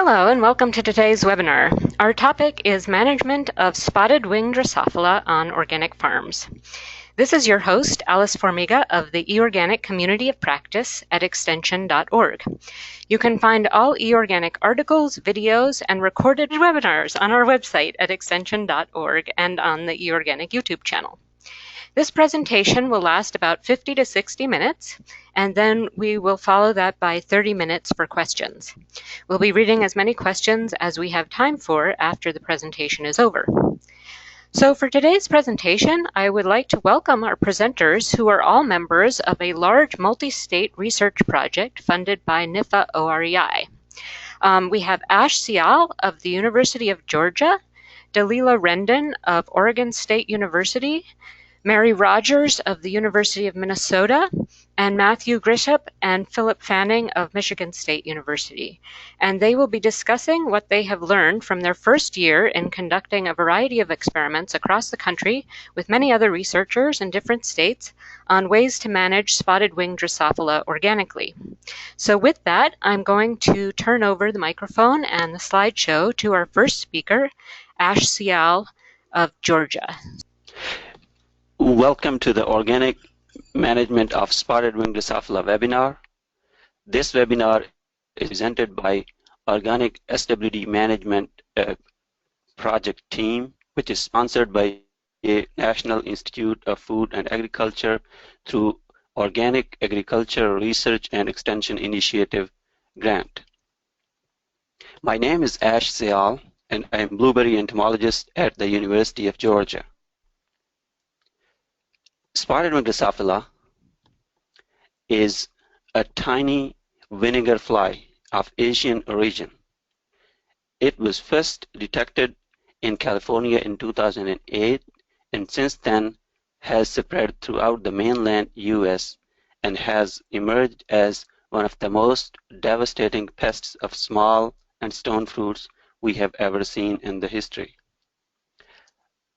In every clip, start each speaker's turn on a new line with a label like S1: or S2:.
S1: Hello and welcome to today's webinar. Our topic is Management of Spotted Wing Drosophila on Organic Farms. This is your host, Alice Formiga of the eOrganic Community of Practice at extension.org. You can find all eOrganic articles, videos, and recorded webinars on our website at extension.org and on the eOrganic YouTube channel. This presentation will last about 50 to 60 minutes, and then we will follow that by 30 minutes for questions. We'll be reading as many questions as we have time for after the presentation is over. So for today's presentation, I would like to welcome our presenters who are all members of a large multi-state research project funded by NIFA OREI. We have Ash Sial of the University of Georgia, Dalila Rendon of Oregon State University, Mary Rogers of the University of Minnesota, and Matthew Grieshop and Philip Fanning of Michigan State University. And they will be discussing what they have learned from their first year in conducting a variety of experiments across the country with many other researchers in different states on ways to manage spotted wing Drosophila organically. So with that, I'm going to turn over the microphone and the slideshow to our first speaker, Ash Sial of Georgia.
S2: Welcome to the Organic Management of Spotted Wing Drosophila webinar. This webinar is presented by Organic SWD Management Project Team, which is sponsored by the National Institute of Food and Agriculture through Organic Agriculture Research and Extension Initiative grant. My name is Ash Sial, and I am blueberry entomologist at the University of Georgia. Spotted wing Drosophila is a tiny vinegar fly of Asian origin. It was first detected in California in 2008 and since then has spread throughout the mainland US and has emerged as one of the most devastating pests of small and stone fruits we have ever seen in the history.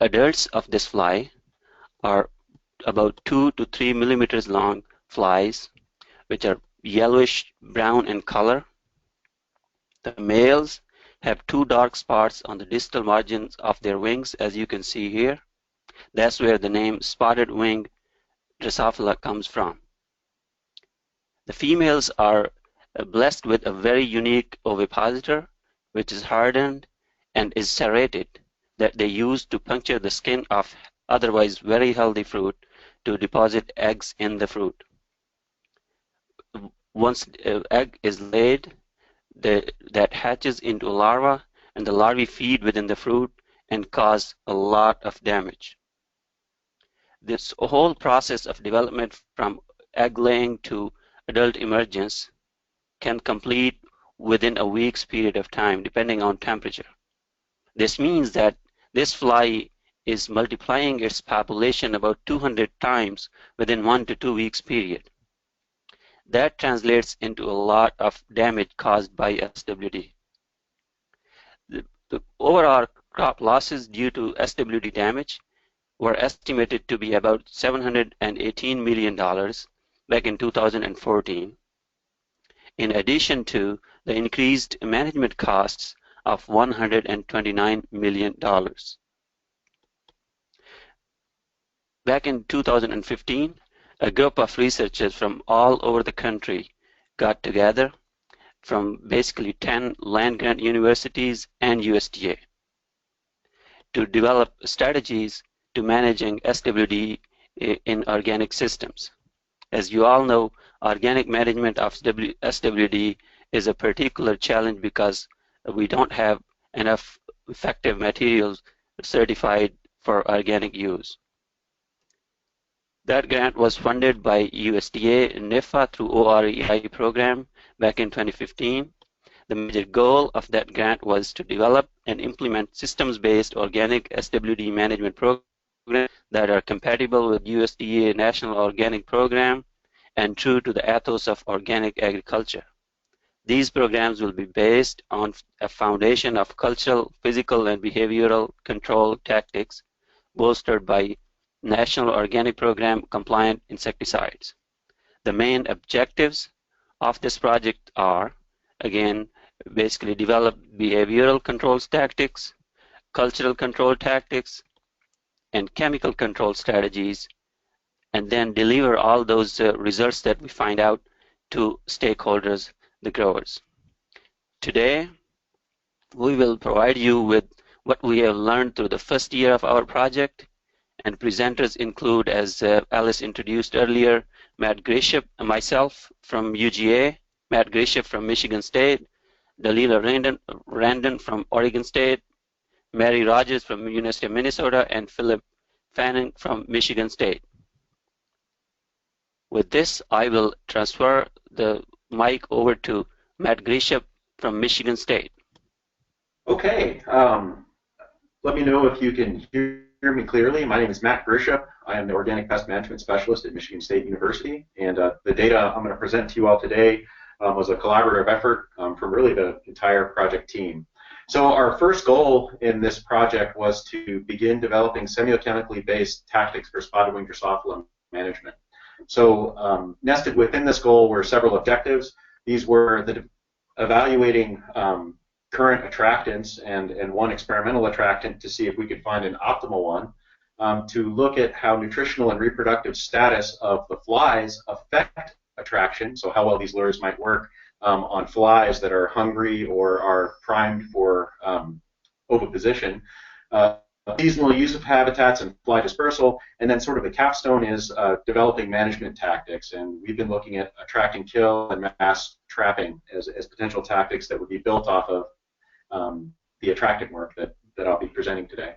S2: Adults of this fly are about 2 to 3 millimeters long flies, which are yellowish brown in color. The males have 2 dark spots on the distal margins of their wings, as you can see here. That's where the name spotted wing Drosophila comes from. The females are blessed with a very unique ovipositor, which is hardened and is serrated, that they use to puncture the skin of otherwise very healthy fruit to deposit eggs in the fruit. Once an egg is laid, that hatches into a larva, and the larvae feed within the fruit and cause a lot of damage. This whole process of development from egg laying to adult emergence can complete within a week's period of time, depending on temperature. This means that this fly is multiplying its population about 200 times within 1 to 2 weeks period. That translates into a lot of damage caused by SWD. The overall crop losses due to SWD damage were estimated to be about $718 million back in 2014, in addition to the increased management costs of $129 million. Back in 2015, a group of researchers from all over the country got together from basically 10 land-grant universities and USDA to develop strategies to managing SWD in organic systems. As you all know, organic management of SWD is a particular challenge because we don't have enough effective materials certified for organic use. That grant was funded by USDA-NIFA through OREI program back in 2015. The major goal of that grant was to develop and implement systems-based organic SWD management programs that are compatible with USDA National Organic Program and true to the ethos of organic agriculture. These programs will be based on a foundation of cultural, physical, and behavioral control tactics bolstered by National Organic Program compliant insecticides. The main objectives of this project are, again, basically develop behavioral controls tactics, cultural control tactics, and chemical control strategies, and then deliver all those results that we find out to stakeholders, the growers. Today, we will provide you with what we have learned through the first year of our project, and presenters include, as Alice introduced earlier, Matt Grieshop, myself from UGA, Matt Grieshop from Michigan State, Dalila Rendon from Oregon State, Mary Rogers from University of Minnesota, and Philip Fanning from Michigan State. With this, I will transfer the mic over to Matt Grieshop from Michigan State.
S3: Okay, let me know if you can hear me clearly. My name is Matt Grieshop. I am the Organic Pest Management Specialist at Michigan State University, and the data I'm going to present to you all today was a collaborative effort from really the entire project team. So our first goal in this project was to begin developing semiochemically based tactics for spotted wing Drosophila management. So nested within this goal were several objectives. These were evaluating current attractants and one experimental attractant to see if we could find an optimal one, to look at how nutritional and reproductive status of the flies affect attraction, so how well these lures might work on flies that are hungry or are primed for oviposition, seasonal use of habitats and fly dispersal, and then sort of the capstone is developing management tactics. And we've been looking at attract and kill and mass trapping as potential tactics that would be built off of the attractant work that I'll be presenting today.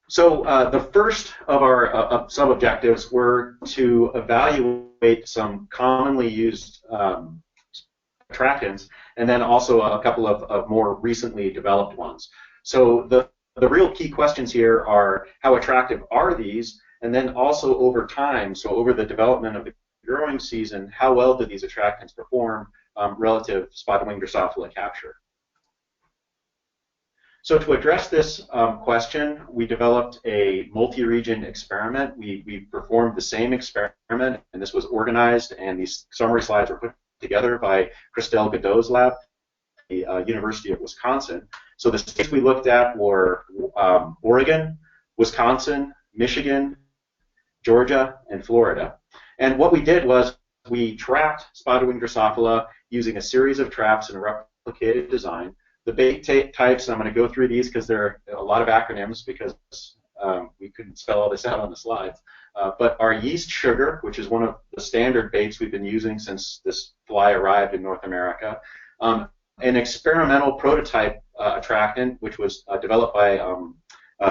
S3: So the first of our sub-objectives were to evaluate some commonly used attractants, and then also a couple of more recently developed ones. So the real key questions here are how attractive are these, and then also over time, so over the development of the growing season, how well do these attractants perform relative to spotted wing Drosophila capture. So to address this question, we developed a multi-region experiment. We performed the same experiment, and this was organized, and these summary slides were put together by Christelle Godot's lab at the University of Wisconsin. So the states we looked at were Oregon, Wisconsin, Michigan, Georgia, and Florida. And what we did was we trapped spotted wing Drosophila using a series of traps in a replicated design. The bait types, and I'm going to go through these because there are a lot of acronyms because we couldn't spell all this out on the slides. But our yeast sugar, which is one of the standard baits we've been using since this fly arrived in North America. An experimental prototype attractant, which was developed by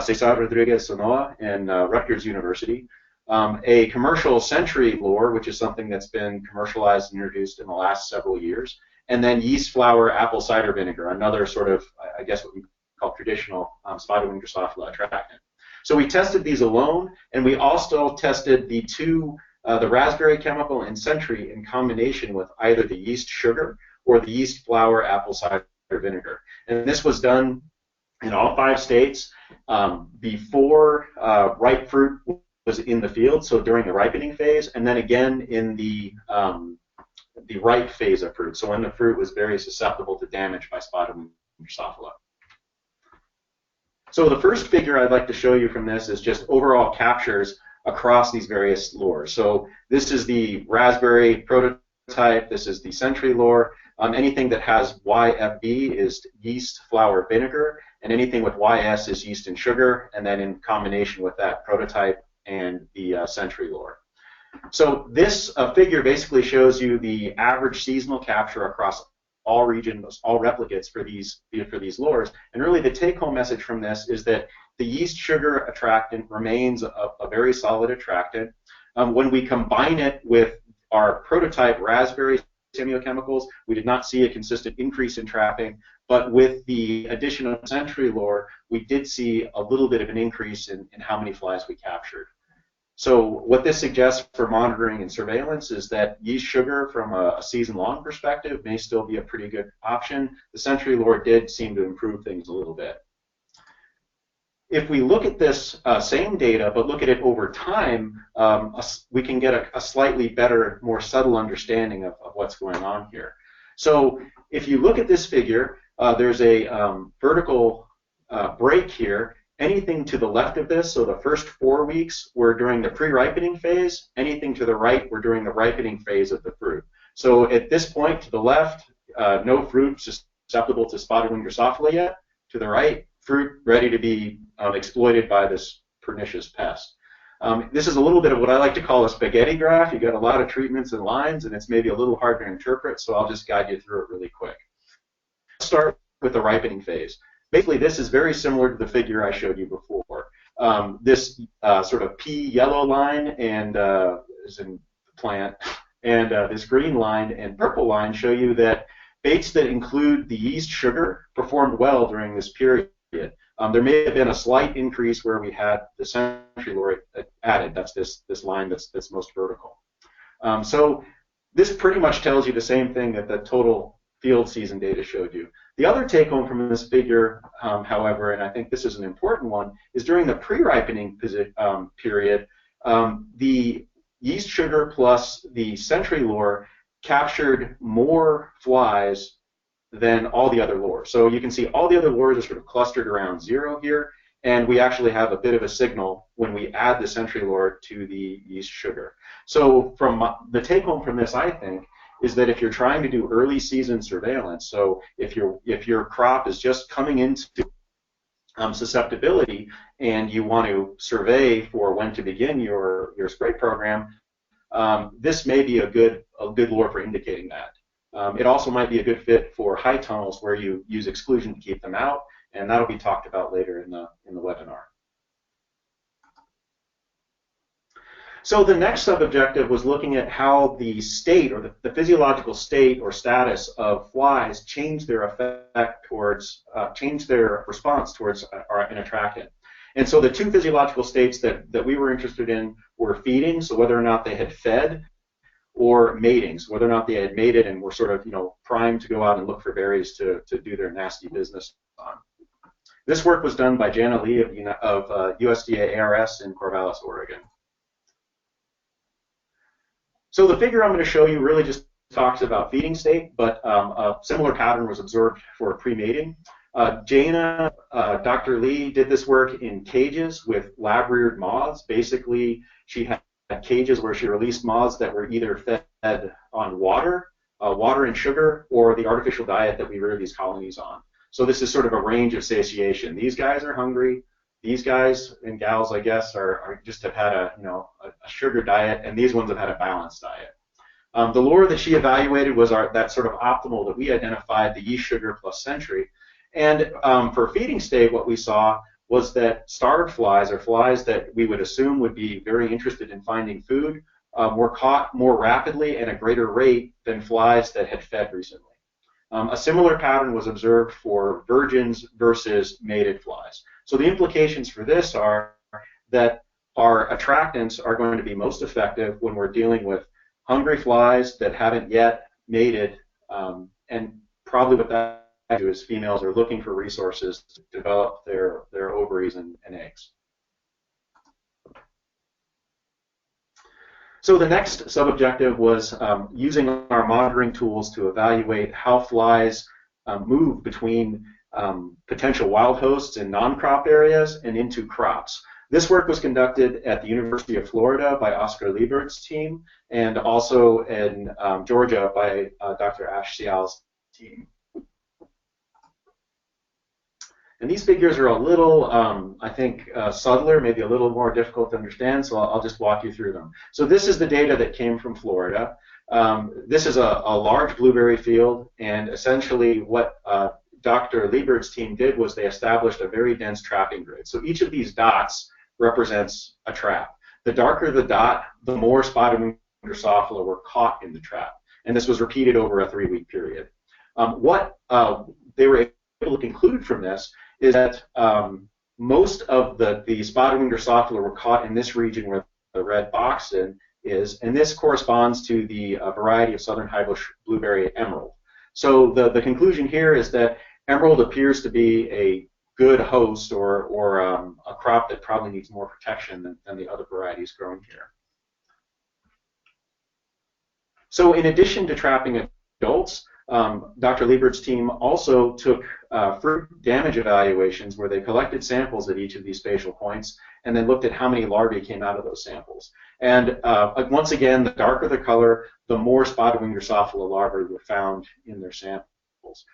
S3: Cesar Rodriguez Sanoa and Rutgers University. A commercial century lure, which is something that's been commercialized and introduced in the last several years. And then yeast flour apple cider vinegar, another sort of, I guess, what we call traditional spotted wing Drosophila attractant. So we tested these alone, and we also tested the the raspberry chemical and century in combination with either the yeast sugar or the yeast flour apple cider vinegar. And this was done in all 5 states before ripe fruit was in the field, so during the ripening phase, and then again in the ripe phase of fruit, so when the fruit was very susceptible to damage by spotted wing Drosophila. So the first figure I'd like to show you from this is just overall captures across these various lures. So this is the raspberry prototype, this is the century lure. Anything that has YFB is yeast flour vinegar, and anything with YS is yeast and sugar, and then in combination with that prototype and the century lure. So this figure basically shows you the average seasonal capture across all regions, all replicates for these lures. And really the take-home message from this is that the yeast sugar attractant remains a very solid attractant. When we combine it with our prototype raspberry semiochemicals, we did not see a consistent increase in trapping, but with the addition of century lure, we did see a little bit of an increase in how many flies we captured. So what this suggests for monitoring and surveillance is that yeast sugar from a season-long perspective may still be a pretty good option. The century lure did seem to improve things a little bit. if we look at this same data, but look at it over time, we can get a slightly better, more subtle understanding of what's going on here. So if you look at this figure, there's a vertical break here. Anything to the left of this, so the first 4 weeks were during the pre-ripening phase. Anything to the right were during the ripening phase of the fruit. So at this point to the left, no fruit susceptible to spotted wing Drosophila yet. To the right, fruit ready to be exploited by this pernicious pest. This is a little bit of what I like to call a spaghetti graph. You've got a lot of treatments and lines, and it's maybe a little hard to interpret, so I'll just guide you through it really quick. Let's start with the ripening phase. Basically, this is very similar to the figure I showed you before. This sort of pea yellow line and is in the plant, and this green line and purple line show you that baits that include the yeast sugar performed well during this period. There may have been a slight increase where we had the century lure added. That's this line that's most vertical. So this pretty much tells you the same thing that the total field season data showed you. The other take home from this figure, however, and I think this is an important one, is during the pre-ripening period, the yeast sugar plus the century lure captured more flies than all the other lures. So you can see all the other lures are sort of clustered around 0 here, and we actually have a bit of a signal when we add the century lure to the yeast sugar. So from the take home from this, I think, is that if you're trying to do early season surveillance, so if your crop is just coming into susceptibility and you want to survey for when to begin your spray program, this may be a good lure for indicating that. It also might be a good fit for high tunnels where you use exclusion to keep them out, and that'll be talked about later in the webinar. So the next sub-objective was looking at how the state, or the physiological state or status of flies change their effect towards, change their response towards an attractant. And so the two physiological states that we were interested in were feeding, so whether or not they had fed, or mating, so whether or not they had mated and were sort of, primed to go out and look for berries to do their nasty business on. This work was done by Jana Lee of USDA-ARS in Corvallis, Oregon. So the figure I'm going to show you really just talks about feeding state, but a similar pattern was observed for pre-mating. Jana, Dr. Lee did this work in cages with lab-reared moths. Basically, she had cages where she released moths that were either fed on water and sugar, or the artificial diet that we rear these colonies on. So this is sort of a range of satiation. These guys are hungry. These guys and gals, I guess, are just have had a sugar diet, and these ones have had a balanced diet. The lure that she evaluated was that sort of optimal that we identified, the yeast sugar plus century. And for feeding state, what we saw was that starved flies, or flies that we would assume would be very interested in finding food, were caught more rapidly and at a greater rate than flies that had fed recently. A similar pattern was observed for virgins versus mated flies. So the implications for this are that our attractants are going to be most effective when we're dealing with hungry flies that haven't yet mated, and probably what that is females are looking for resources to develop their ovaries and eggs. So the next sub-objective was using our monitoring tools to evaluate how flies move between potential wild hosts in non-crop areas and into crops. This work was conducted at the University of Florida by Oscar Liebert's team, and also in Georgia by Dr. Ash Sial's team. And these figures are a little, I think, subtler, maybe a little more difficult to understand, so I'll just walk you through them. So this is the data that came from Florida. This is a large blueberry field, and essentially what Dr. Liebert's team did was they established a very dense trapping grid. So each of these dots represents a trap. The darker the dot, the more spotted wing Drosophila were caught in the trap. And this was repeated over a 3-week period. What they were able to conclude from this is that most of the spotted wing Drosophila were caught in this region where the red box is, and this corresponds to the variety of southern highbush blueberry emerald. So the conclusion here is that emerald appears to be a good host or a crop that probably needs more protection than the other varieties grown here. So in addition to trapping adults, Dr. Liebert's team also took fruit damage evaluations where they collected samples at each of these spatial points and then looked at how many larvae came out of those samples. And once again, the darker the color, the more spotted-winged Drosophila larvae were found in their samples.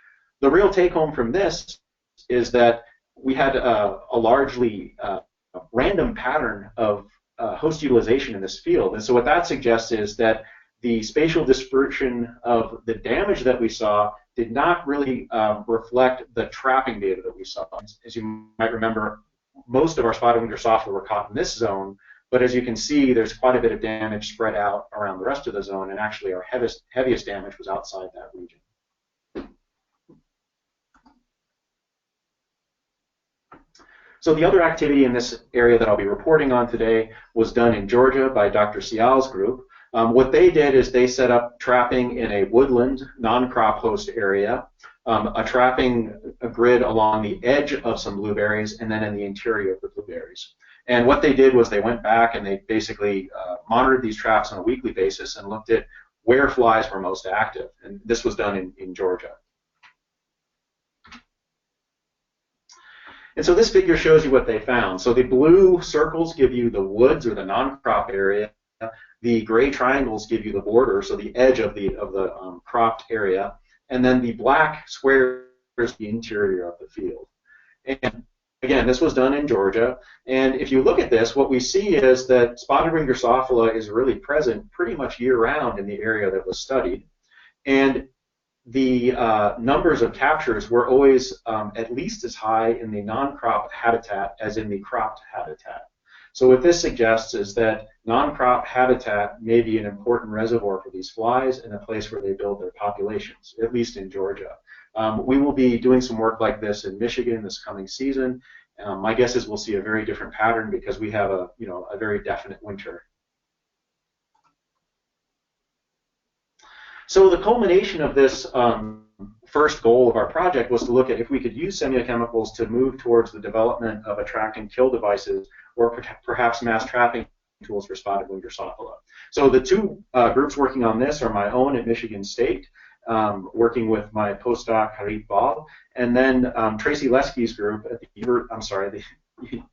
S3: The real take-home from this is that we had a largely random pattern of host utilization in this field. And so what that suggests is that the spatial dispersion of the damage that we saw did not really reflect the trapping data that we saw. As you might remember, most of our spotted-winged Drosophila were caught in this zone, but as you can see, there's quite a bit of damage spread out around the rest of the zone, and actually our heaviest damage was outside that region. So the other activity in this area that I'll be reporting on today was done in Georgia by Dr. Sial's group. What they did is they set up trapping in a woodland, non-crop host area, a trapping grid along the edge of some blueberries, and then in the interior of the blueberries. And what they did was they went back and they basically monitored these traps on a weekly basis and looked at where flies were most active. And this was done in Georgia. And so this figure shows you what they found. So the blue circles give you the woods or the non-crop area. The gray triangles give you the border, so the edge of the cropped area, and then the black squares the interior of the field. And again, this was done in Georgia, and if you look at this, what we see is that spotted-winged Drosophila is really present pretty much year-round in the area that was studied, and the numbers of captures were always at least as high in the non-crop habitat as in the cropped habitat. So what this suggests is that non-crop habitat may be an important reservoir for these flies and a place where they build their populations, at least in Georgia. We will be doing some work like this in Michigan this coming season. My guess is we'll see a very different pattern because we have a very definite winter. So the culmination of this first goal of our project was to look at if we could use semiochemicals to move towards the development of attract and kill devices or perhaps mass trapping tools for spotted-winged Drosophila. So the two groups working on this are my own at Michigan State, working with my postdoc Harit Vaughn, and then Tracy Leskey's group at the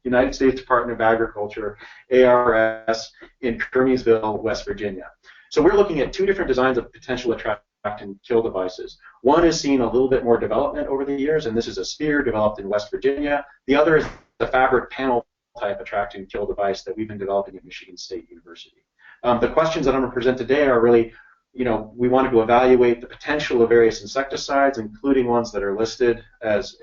S3: United States Department of Agriculture, ARS, in Kearneysville, West Virginia. So we're looking at two different designs of potential attract and kill devices. One has seen a little bit more development over the years, and this is a sphere developed in West Virginia. The other is the fabric panel type attract and kill device that we've been developing at Michigan State University. The questions that I'm going to present today are really, we wanted to evaluate the potential of various insecticides, including ones that are listed as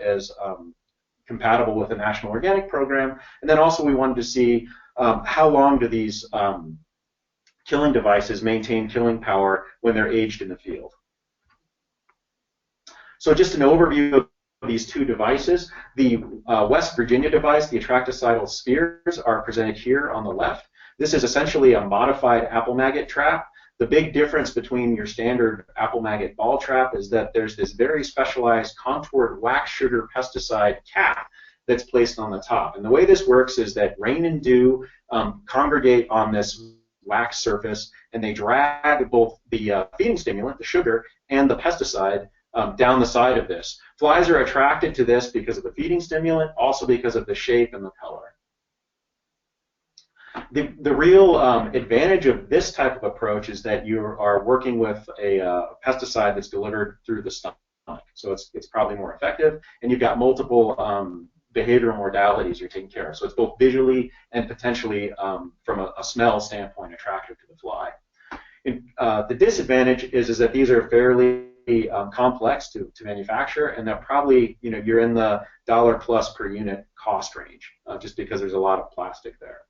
S3: compatible with the National Organic Program, and then also we wanted to see how long do these killing devices maintain killing power when they're aged in the field. So just an overview of these two devices. The West Virginia device, the attracticidal spheres, are presented here on the left. This is essentially a modified apple maggot trap. The big difference between your standard apple maggot ball trap is that there's this very specialized contoured wax sugar pesticide cap that's placed on the top. And the way this works is that rain and dew congregate on this wax surface, and they drag both the feeding stimulant, the sugar, and the pesticide down the side of this. Flies are attracted to this because of the feeding stimulant, also because of the shape and the color. The real advantage of this type of approach is that you are working with a pesticide that's delivered through the stomach, so it's probably more effective, and you've got multiple behavioral modalities you're taking care of. So it's both visually and potentially, from a smell standpoint, attractive to the fly. The disadvantage is that these are fairly complex to manufacture, and that probably you're in the $+ per unit cost range, just because there's a lot of plastic there.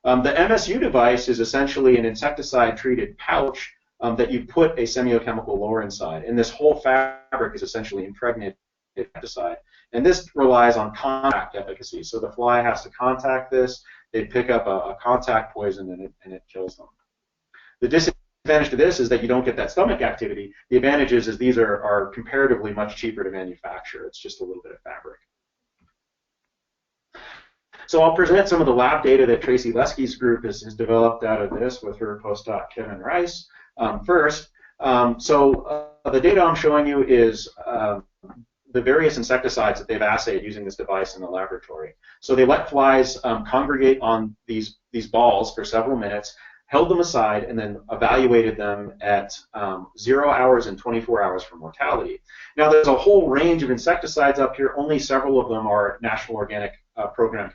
S3: The MSU device is essentially an insecticide-treated pouch that you put a semiochemical lure inside, and this whole fabric is essentially impregnated with pesticide. And this relies on contact efficacy, so the fly has to contact this, they pick up a contact poison, and it kills them. The disadvantage to this is that you don't get that stomach activity. The advantage is these are comparatively much cheaper to manufacture. It's just a little bit of fabric. So I'll present some of the lab data that Tracy Lesky's group has developed out of this with her postdoc Kevin Rice first. The data I'm showing you is the various insecticides that they've assayed using this device in the laboratory. So they let flies congregate on these balls for several minutes, held them aside, and then evaluated them at 0 hours and 24 hours for mortality. Now, there's a whole range of insecticides up here. Only several of them are National Organic Program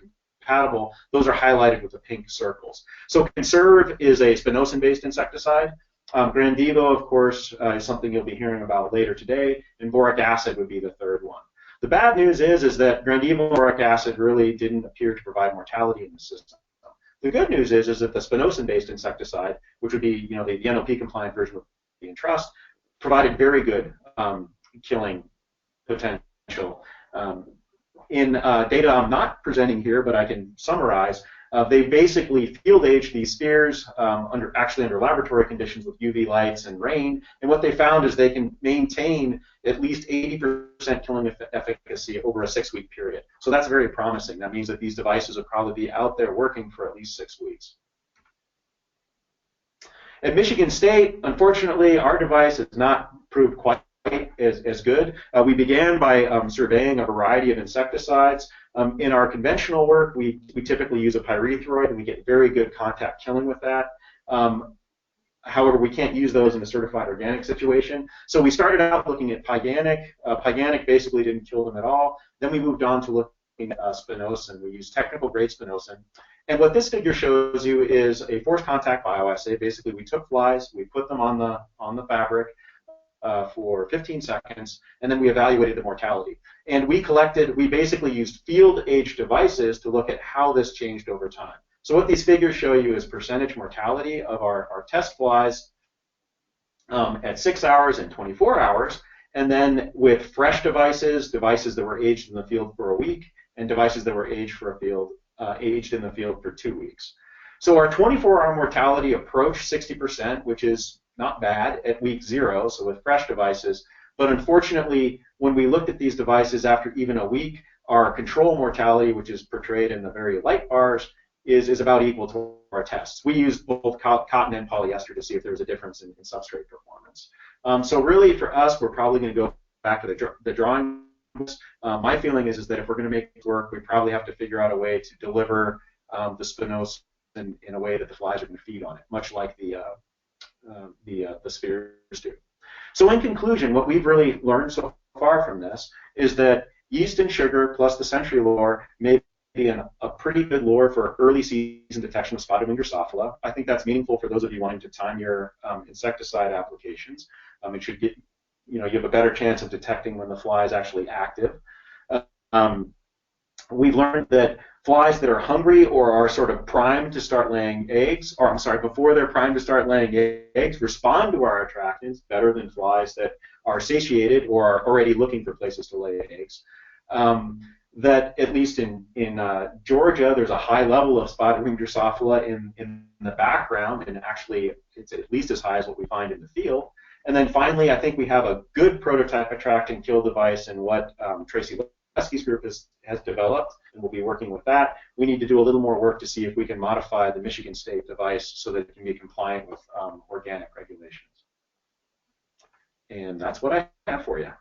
S3: compatible. Those are highlighted with the pink circles. So Conserve is a spinosyn-based insecticide. Grandivo, of course, is something you'll be hearing about later today, and boric acid would be the third one. The bad news is that Grandivo and boric acid really didn't appear to provide mortality in the system. The good news is that the spinosyn-based insecticide, which would be the NOP-compliant version of the Entrust, provided very good killing potential. In data I'm not presenting here, but I can summarize, they basically field-aged these spheres under laboratory conditions with UV lights and rain, and what they found is they can maintain at least 80% killing efficacy over a 6-week period. So that's very promising. That means that these devices will probably be out there working for at least 6 weeks. At Michigan State, unfortunately, our device has not proved quite as good. We began by surveying a variety of insecticides. In our conventional work, we typically use a pyrethroid, and we get very good contact killing with that. However, we can't use those in a certified organic situation. So we started out looking at pyganic. Pyganic basically didn't kill them at all. Then we moved on to looking at spinosyn. We used technical grade spinosyn. And what this figure shows you is a force contact bioassay. Basically, we took flies, we put them on the fabric for 15 seconds, and then we evaluated the mortality. And we basically used field-aged devices to look at how this changed over time. So what these figures show you is percentage mortality of our test flies at 6 hours and 24 hours, and then with fresh devices that were aged in the field for a week, and devices that were aged in the field for 2 weeks. So our 24-hour mortality approached 60%, which is not bad at week 0, so with fresh devices. But unfortunately, when we looked at these devices after even a week, our control mortality, which is portrayed in the very light bars, is about equal to our tests. We used both cotton and polyester to see if there was a difference in substrate performance. So really, for us, we're probably going to go back to the drawing boards. My feeling is that if we're going to make it work, we probably have to figure out a way to deliver the spinosyn in a way that the flies are going to feed on it, much like the spheres do. So in conclusion, what we've really learned so far from this is that yeast and sugar plus the Century lure may be a pretty good lure for early season detection of spotted wing Drosophila. I think that's meaningful for those of you wanting to time your insecticide applications. It should get, you have a better chance of detecting when the fly is actually active. We've learned that flies that are hungry or are sort of primed to start laying eggs, or I'm sorry, before they're primed to start laying eggs, respond to our attractants better than flies that are satiated or are already looking for places to lay eggs. That at least in Georgia, there's a high level of spotted wing Drosophila in the background, and actually it's at least as high as what we find in the field. And then finally, I think we have a good prototype attract and kill device in what Tracy Lesky's group has developed, and we'll be working with that. We need to do a little more work to see if we can modify the Michigan State device so that it can be compliant with organic regulations. And that's what I have for you.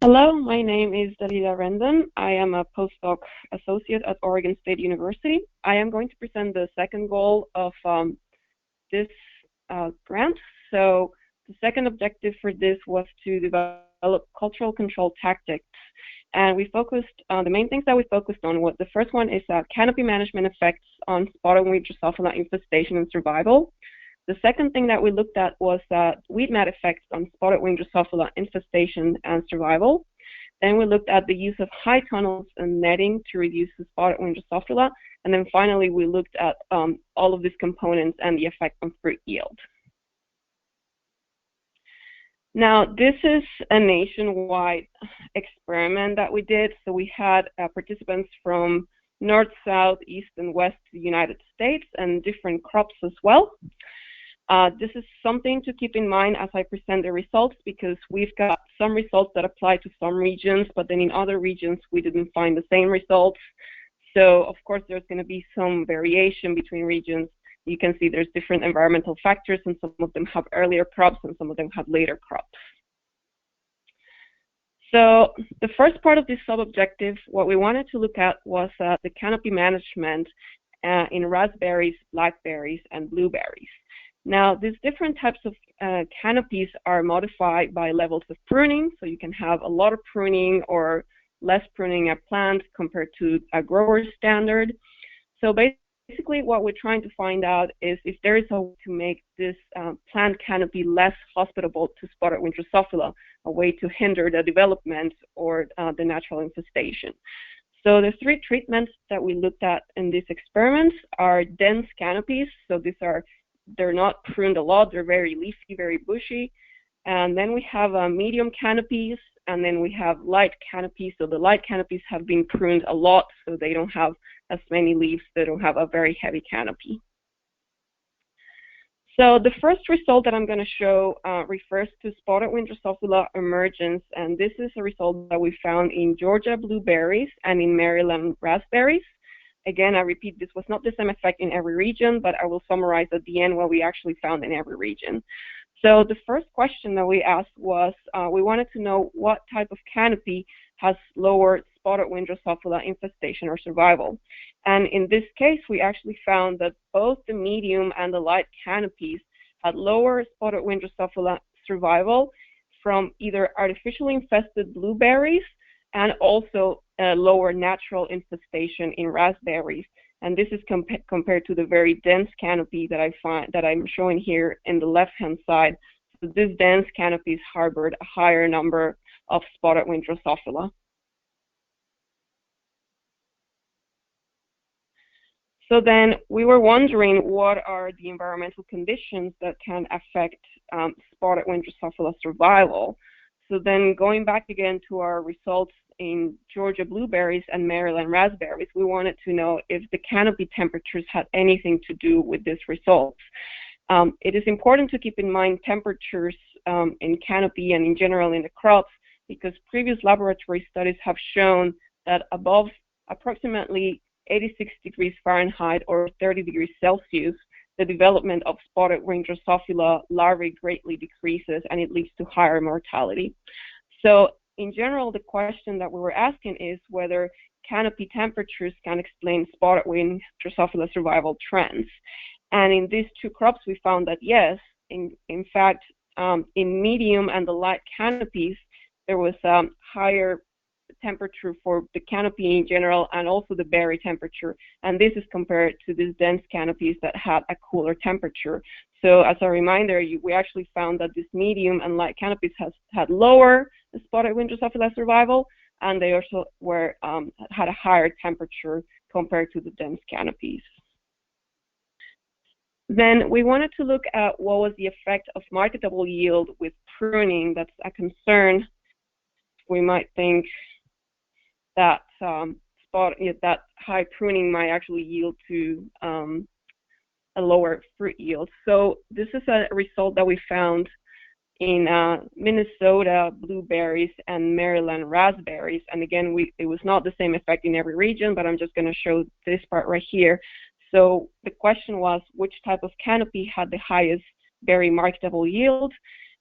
S4: Hello, my name is Dalila Rendon. I am a postdoc associate at Oregon State University. I am going to present the second goal of this grant. So the second objective for this was to develop cultural control tactics. And we focused on the main things that we focused on. The first one is canopy management effects on spotted wing Drosophila infestation and survival. The second thing that we looked at was weed mat effects on spotted wing Drosophila infestation and survival. Then we looked at the use of high tunnels and netting to reduce the spotted wing Drosophila. And then finally, we looked at all of these components and the effect on fruit yield. Now, this is a nationwide experiment that we did. So we had participants from north, south, east, and west of the United States and different crops as well. This is something to keep in mind as I present the results, because we've got some results that apply to some regions, but then in other regions we didn't find the same results. So of course there's going to be some variation between regions. You can see there's different environmental factors, and some of them have earlier crops and some of them have later crops. So the first part of this sub-objective, what we wanted to look at was the canopy management in raspberries, blackberries, and blueberries. Now, these different types of canopies are modified by levels of pruning, so you can have a lot of pruning or less pruning a plant compared to a grower standard. So basically what we're trying to find out is if there is a way to make this plant canopy less hospitable to spotted wing Drosophila, a way to hinder the development or the natural infestation. So the three treatments that we looked at in these experiments are dense canopies. So they're not pruned a lot, they're very leafy, very bushy. And then we have medium canopies, and then we have light canopies. So the light canopies have been pruned a lot, so they don't have as many leaves, they don't have a very heavy canopy. So the first result that I'm going to show refers to spotted wing Drosophila emergence, and this is a result that we found in Georgia blueberries and in Maryland raspberries. Again, I repeat, this was not the same effect in every region, but I will summarize at the end what we actually found in every region. So the first question that we asked was, we wanted to know what type of canopy has lower spotted wing Drosophila infestation or survival. And in this case, we actually found that both the medium and the light canopies had lower spotted wing Drosophila survival from either artificially infested blueberries and also lower natural infestation in raspberries. And this is compared to the very dense canopy that I'm showing here in the left-hand side. So this dense canopies harbored a higher number of spotted wing Drosophila. So then we were wondering what are the environmental conditions that can affect spotted wing Drosophila survival. So then going back again to our results in Georgia blueberries and Maryland raspberries, we wanted to know if the canopy temperatures had anything to do with these results. It is important to keep in mind temperatures in canopy and in general in the crops, because previous laboratory studies have shown that above approximately 86 degrees Fahrenheit or 30 degrees Celsius, the development of spotted wing Drosophila larvae greatly decreases and it leads to higher mortality. So in general, the question that we were asking is whether canopy temperatures can explain spotted wing Drosophila survival trends. And in these two crops, we found that yes, in fact, in medium and the light canopies, there was higher temperature for the canopy in general and also the berry temperature. And this is compared to these dense canopies that had a cooler temperature. So as a reminder, we actually found that these medium and light canopies had lower spotted wing Drosophila survival, and they also had a higher temperature compared to the dense canopies. Then we wanted to look at what was the effect of marketable yield with pruning. That's a concern. We might think that that high pruning might actually yield to a lower fruit yield. So this is a result that we found in Minnesota blueberries and Maryland raspberries. And again, it was not the same effect in every region, but I'm just going to show this part right here. So the question was, which type of canopy had the highest berry marketable yield?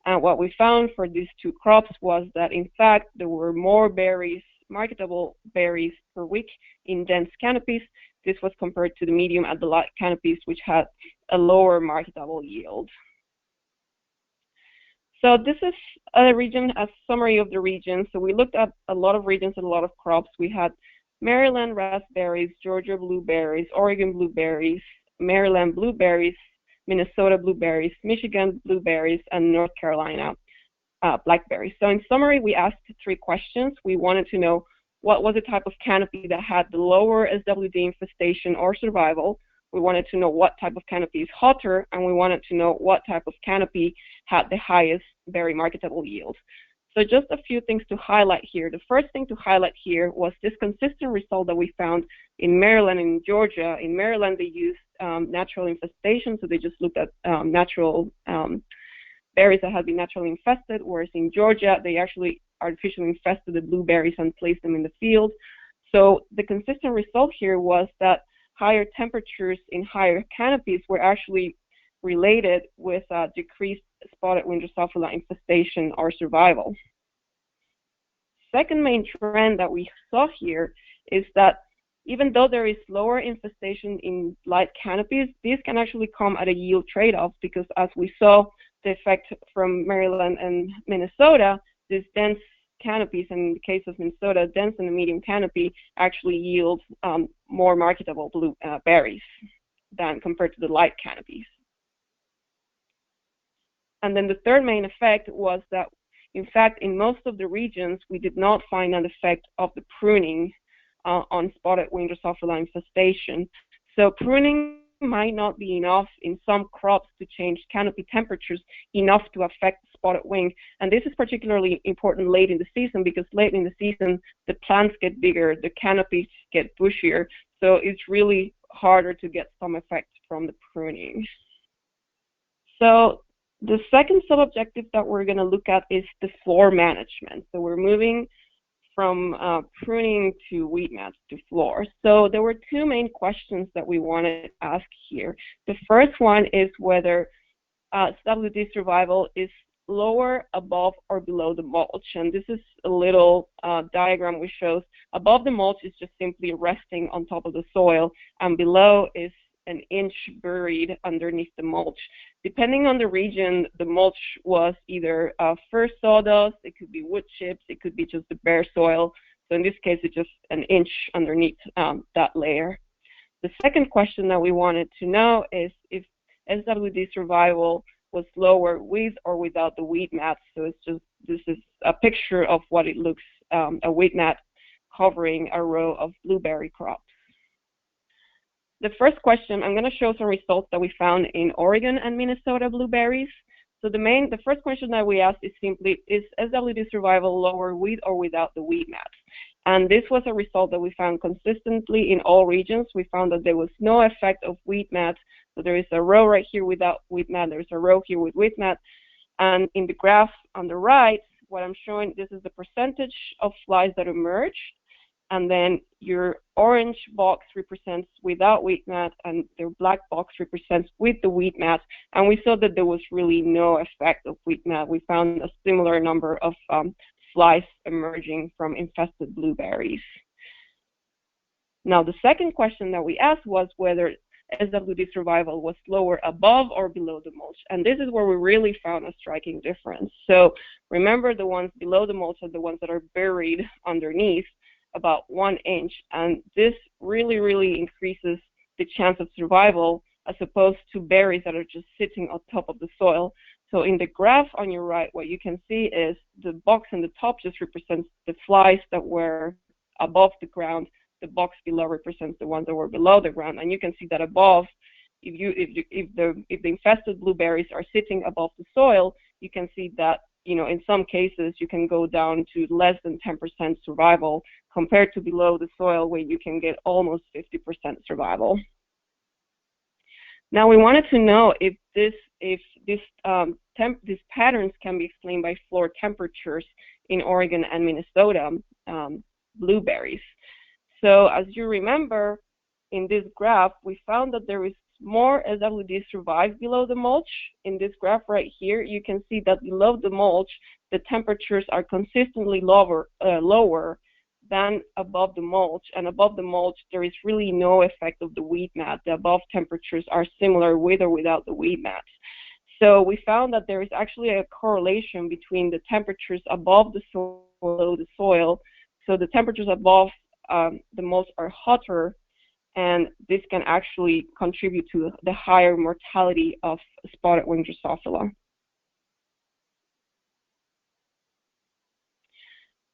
S4: And what we found for these two crops was that, in fact, there were more berries, marketable berries per week in dense canopies. This was compared to the medium and the light canopies, which had a lower marketable yield. So this is a summary of the region. So we looked at a lot of regions and a lot of crops. We had Maryland raspberries, Georgia blueberries, Oregon blueberries, Maryland blueberries, Minnesota blueberries, Michigan blueberries, and North Carolina blackberries. So in summary, we asked 3 questions. We wanted to know what was the type of canopy that had the lower SWD infestation or survival. We wanted to know what type of canopy is hotter, and we wanted to know what type of canopy had the highest berry marketable yield. So just a few things to highlight here. The first thing to highlight here was this consistent result that we found in Maryland and Georgia. In Maryland, they used natural infestation, so they just looked at natural berries that had been naturally infested, whereas in Georgia, they actually artificially infested the blueberries and placed them in the field. So the consistent result here was that higher temperatures in higher canopies were actually related with decreased spotted wing Drosophila infestation or survival. Second main trend that we saw here is that even though there is lower infestation in light canopies, this can actually come at a yield trade-off, because as we saw the effect from Maryland and Minnesota, these dense canopies, in the case of Minnesota, dense and medium canopy actually yield more marketable berries than compared to the light canopies. And then the third main effect was that, in fact, in most of the regions, we did not find an effect of the pruning on spotted wing Drosophila infestation. So pruning might not be enough in some crops to change canopy temperatures enough to affect spotted wing. And this is particularly important late in the season, because late in the season, the plants get bigger, the canopies get bushier. So it's really harder to get some effect from the pruning. So the second sub-objective that we're going to look at is the floor management. So we're moving from pruning to weed mats to floor. So there were two main questions that we wanted to ask here. The first one is whether SWD survival is lower, above, or below the mulch. And this is a little diagram which shows above the mulch is just simply resting on top of the soil, and below is an inch buried underneath the mulch. Depending on the region, the mulch was either first sawdust, it could be wood chips, it could be just the bare soil. So in this case, it's just an inch underneath that layer. The second question that we wanted to know is if SWD survival was lower with or without the weed mat. So it's just, this is a picture of what it looks, a weed mat covering a row of blueberry crops. The first question, I'm going to show some results that we found in Oregon and Minnesota blueberries. So the first question that we asked is simply, is SWD survival lower with or without the weed mats? And this was a result that we found consistently in all regions. We found that there was no effect of weed mats. So there is a row right here without weed mat, there's a row here with weed mat. And in the graph on the right, what I'm showing, this is the percentage of flies that emerge. And then your orange box represents without weed mat, and the black box represents with the weed mat. And we saw that there was really no effect of weed mat. We found a similar number of flies emerging from infested blueberries. Now, the second question that we asked was whether SWD survival was lower above or below the mulch. And this is where we really found a striking difference. So remember, the ones below the mulch are the ones that are buried underneath about 1 inch, and this really increases the chance of survival as opposed to berries that are just sitting on top of the soil. So in the graph on your right, what you can see is the box in the top just represents the flies that were above the ground. The box below represents the ones that were below the ground, and you can see that above, if the infested blueberries are sitting above the soil, you can see that, you know, in some cases you can go down to less than 10% survival compared to below the soil, where you can get almost 50% survival. Now we wanted to know if these patterns can be explained by floor temperatures in Oregon and Minnesota blueberries. So as you remember, in this graph, we found that there is more SWD survive below the mulch. In this graph right here, you can see that below the mulch, the temperatures are consistently lower than above the mulch. And above the mulch, there is really no effect of the weed mat. The above temperatures are similar with or without the weed mats. So we found that there is actually a correlation between the temperatures above the soil, below the soil. So the temperatures above the mulch are hotter, and this can actually contribute to the higher mortality of spotted wing Drosophila.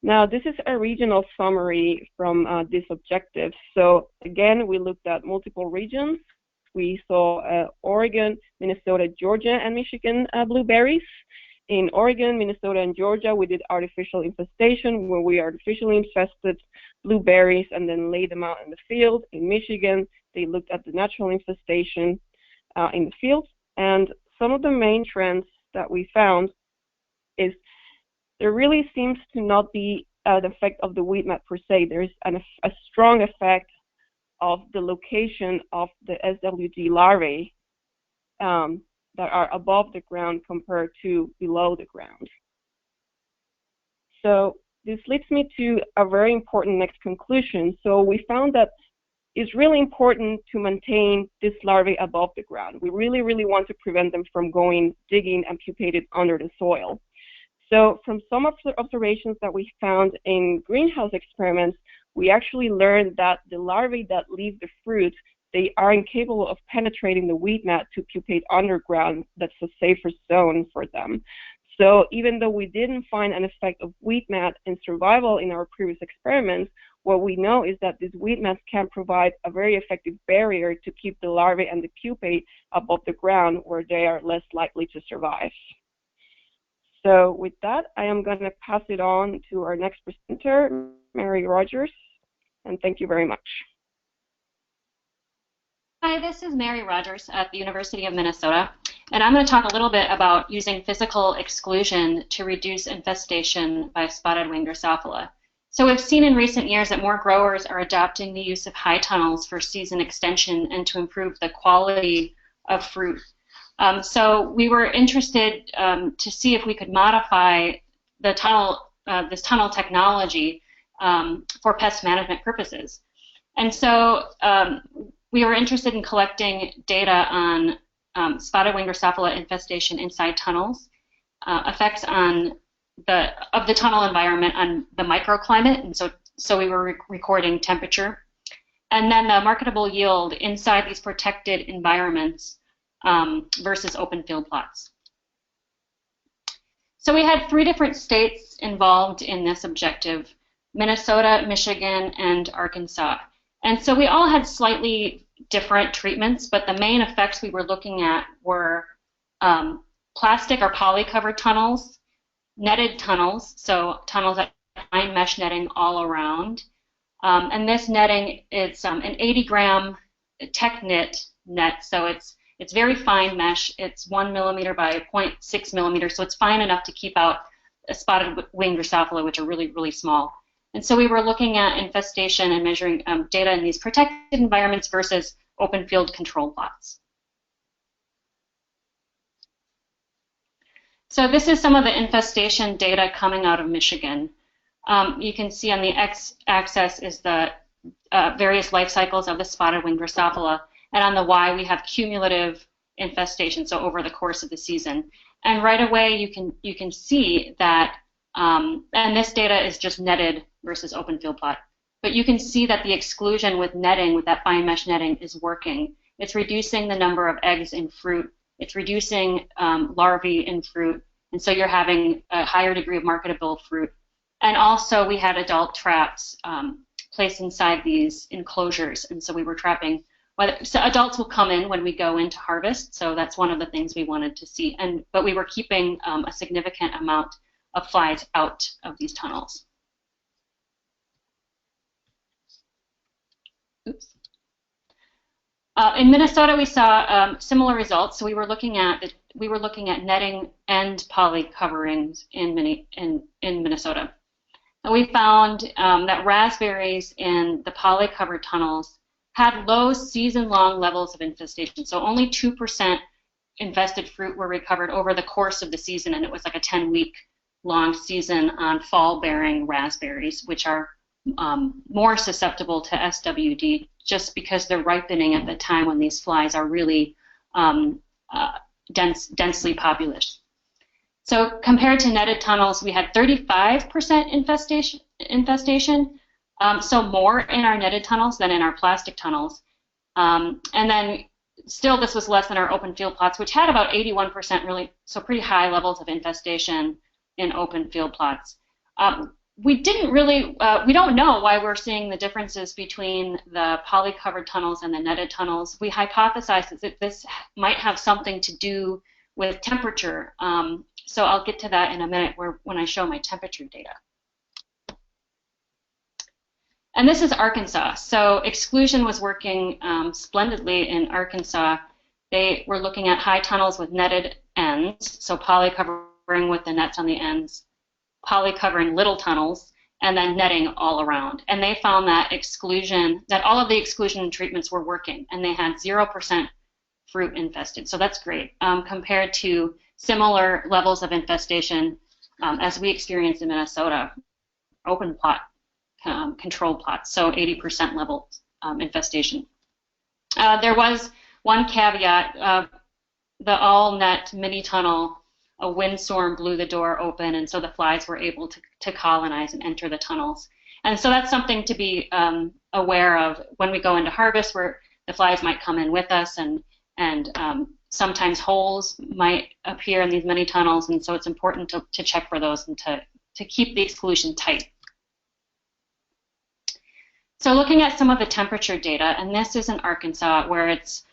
S4: Now, this is a regional summary from this objective. So again, we looked at multiple regions. We saw Oregon, Minnesota, Georgia, and Michigan blueberries. In Oregon, Minnesota, and Georgia, we did artificial infestation, where we artificially infested blueberries and then laid them out in the field. In Michigan, They looked at the natural infestation in the fields, and some of the main trends that we found is there really seems to not be an effect of the weed mat per se. There's a strong effect of the location of the SWD larvae that are above the ground compared to below the ground. So this leads me to a very important next conclusion. So we found that it's really important to maintain this larvae above the ground. We really, really want to prevent them from going digging and pupated under the soil. So from some of the observations that we found in greenhouse experiments, we actually learned that the larvae that leave the fruit, they are incapable of penetrating the weed mat to pupate underground. That's a safer zone for them. So even though we didn't find an effect of weed mat in survival in our previous experiments, what we know is that these weed mats can provide a very effective barrier to keep the larvae and the pupate above the ground where they are less likely to survive. So with that, I am going to pass it on to our next presenter, Mary Rogers, and thank you very much.
S5: Hi, this is Mary Rogers at the University of Minnesota, and I'm going to talk a little bit about using physical exclusion to reduce infestation by spotted wing Drosophila. So we've seen in recent years that more growers are adopting the use of high tunnels for season extension and to improve the quality of fruit. So we were interested to see if we could modify the tunnel, this tunnel technology for pest management purposes. And so we were interested in collecting data on spotted wing Drosophila infestation inside tunnels, effects on the tunnel environment on the microclimate, and so we were recording temperature, and then the marketable yield inside these protected environments versus open field plots. So we had 3 different states involved in this objective: Minnesota, Michigan, and Arkansas. And so we all had slightly different treatments, but the main effects we were looking at were plastic or poly-covered tunnels, netted tunnels, so tunnels that fine mesh netting all around. And this netting is an 80-gram Tech-Knit net, so it's very fine mesh. It's 1 millimeter by 0.6 millimeters, so it's fine enough to keep out a spotted wing Drosophila, which are really, really small. And so we were looking at infestation and measuring data in these protected environments versus open field control plots. So this is some of the infestation data coming out of Michigan. You can see on the x-axis is the various life cycles of the spotted wing Drosophila, and on the y we have cumulative infestation, so over the course of the season. And right away you can see that, and this data is just netted versus open field plot, but you can see that the exclusion with netting, with that fine mesh netting, is working. It's reducing the number of eggs in fruit. It's reducing larvae in fruit, and so you're having a higher degree of marketable fruit. And also we had adult traps placed inside these enclosures, and so we were trapping. So adults will come in when we go into harvest, so that's one of the things we wanted to see. But we were keeping a significant amount of flies out of these tunnels. Oops. In Minnesota, we saw similar results. So we were looking at netting and poly coverings in Minnesota, and we found that raspberries in the poly covered tunnels had low season-long levels of infestation. So only 2% infested fruit were recovered over the course of the season, and it was like a 10-week long season on fall-bearing raspberries, which are more susceptible to SWD just because they're ripening at the time when these flies are really densely populous. So compared to netted tunnels, we had 35% infestation, so more in our netted tunnels than in our plastic tunnels. And then still this was less than our open field plots, which had about 81% really, so pretty high levels of infestation in open field plots. We don't know why we're seeing the differences between the poly-covered tunnels and the netted tunnels. We hypothesized that this might have something to do with temperature. So I'll get to that in a minute when I show my temperature data. And this is Arkansas. So Exclusion was working splendidly in Arkansas. They were looking at high tunnels with netted ends, so poly covering with the nets on the ends, poly covering little tunnels, and then netting all around. And they found that Exclusion, that all of the Exclusion treatments were working, and they had 0% fruit infested. So that's great compared to similar levels of infestation as we experienced in Minnesota, open plot control plots, so 80% level infestation. There was one caveat, the all-net mini tunnel, a windstorm blew the door open, and so the flies were able to colonize and enter the tunnels. And so that's something to be aware of when we go into harvest, where the flies might come in with us, and sometimes holes might appear in these mini tunnels, and so it's important to check for those and to keep the exclusion tight. So looking at some of the temperature data, and this is in Arkansas, where it's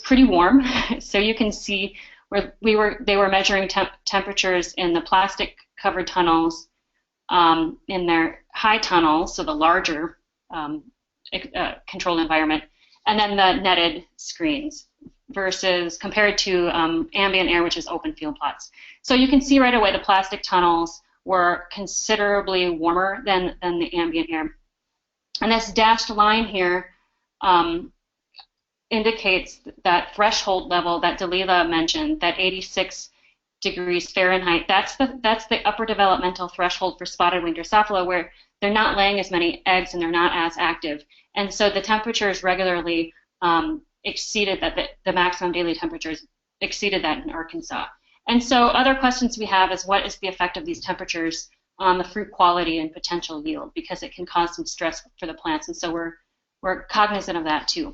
S5: pretty warm. So you can see where they were measuring temperatures in the plastic covered tunnels, in their high tunnels, so the larger controlled environment, and then the netted screens versus compared to ambient air, which is open field plots. So you can see right away the plastic tunnels were considerably warmer than the ambient air. And this dashed line here indicates that threshold level that Dalila mentioned, that 86 degrees Fahrenheit. That's the upper developmental threshold for spotted wing Drosophila, where they're not laying as many eggs and they're not as active. And so the temperatures regularly exceeded that, the maximum daily temperatures exceeded that in Arkansas. And so other questions we have is, what is the effect of these temperatures on the fruit quality and potential yield, because it can cause some stress for the plants, and so we're cognizant of that too.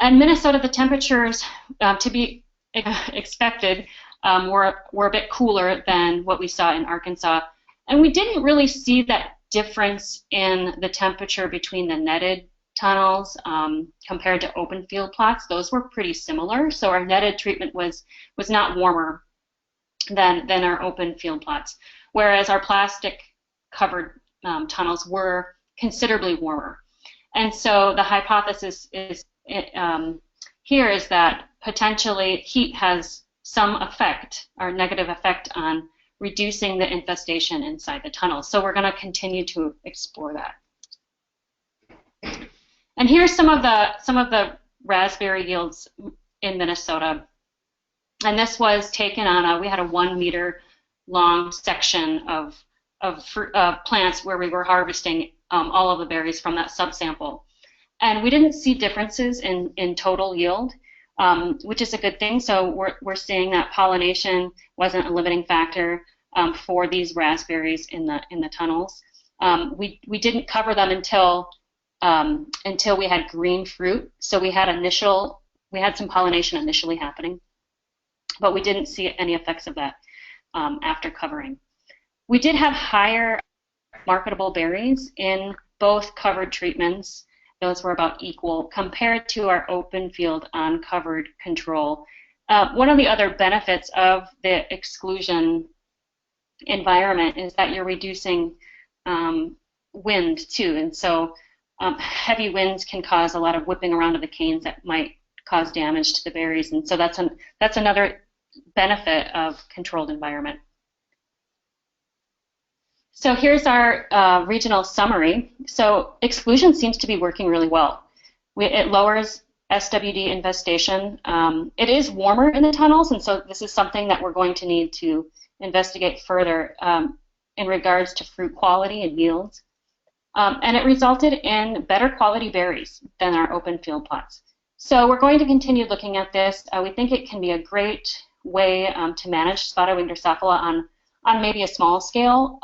S5: And Minnesota, the temperatures to be expected were a bit cooler than what we saw in Arkansas, and we didn't really see that difference in the temperature between the netted tunnels compared to open field plots. Those were pretty similar, so our netted treatment was not warmer than our open field plots, whereas our plastic covered tunnels were considerably warmer. And so the hypothesis is here is that potentially heat has some effect or negative effect on reducing the infestation inside the tunnels. So we're going to continue to explore that. And here's some of the raspberry yields in Minnesota. And this was taken on we had a 1 meter long section of plants where we were harvesting all of the berries from that subsample. And we didn't see differences in total yield, which is a good thing. So we're seeing that pollination wasn't a limiting factor for these raspberries in the tunnels. We didn't cover them until we had green fruit. So we had some pollination initially happening, but we didn't see any effects of that after covering. We did have higher marketable berries in both covered treatments. Those were about equal compared to our open field uncovered control. One of the other benefits of the exclusion environment is that you're reducing wind too, and so heavy winds can cause a lot of whipping around of the canes that might cause damage to the berries, and so that's another benefit of controlled environment. So here's our regional summary. So exclusion seems to be working really well. It lowers SWD infestation. It is warmer in the tunnels, and so this is something that we're going to need to investigate further in regards to fruit quality and yields. And it resulted in better quality berries than our open field plots. So we're going to continue looking at this. We think it can be a great way to manage spotted wing Drosophila on maybe a small scale.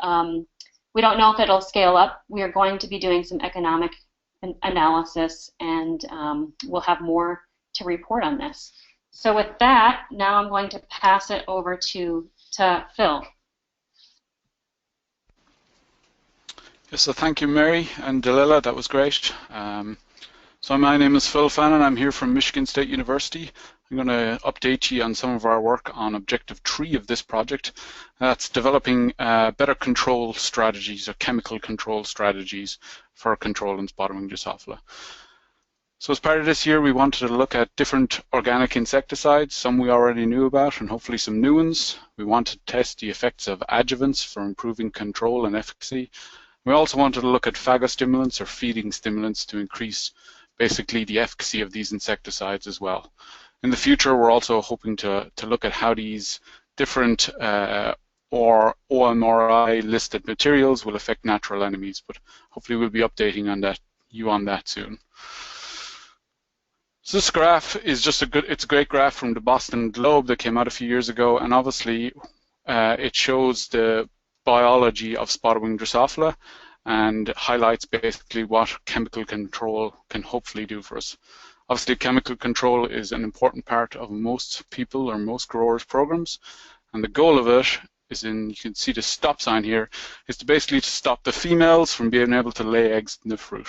S5: We don't know if it'll scale up. We are going to be doing some economic analysis, and we'll have more to report on this. So with that, now I'm going to pass it over to Phil.
S6: Yes, so thank you, Mary and Dalila. That was great. So my name is Phil Fannin. I'm here from Michigan State University. I'm going to update you on some of our work on Objective 3 of this project. That's developing better control strategies or chemical control strategies for control in spotted-winged Drosophila. So as part of this year, we wanted to look at different organic insecticides, some we already knew about and hopefully some new ones. We wanted to test the effects of adjuvants for improving control and efficacy. We also wanted to look at phagostimulants or feeding stimulants to increase basically the efficacy of these insecticides as well. In the future, we're also hoping to look at how these different or OREI listed materials will affect natural enemies, but hopefully we'll be updating on that soon. So this graph is just it's a great graph from the Boston Globe that came out a few years ago, and obviously it shows the biology of spotted-winged Drosophila and highlights basically what chemical control can hopefully do for us. Obviously, chemical control is an important part of most people or most growers' programs, and the goal of it is you can see the stop sign here, is to basically stop the females from being able to lay eggs in the fruit.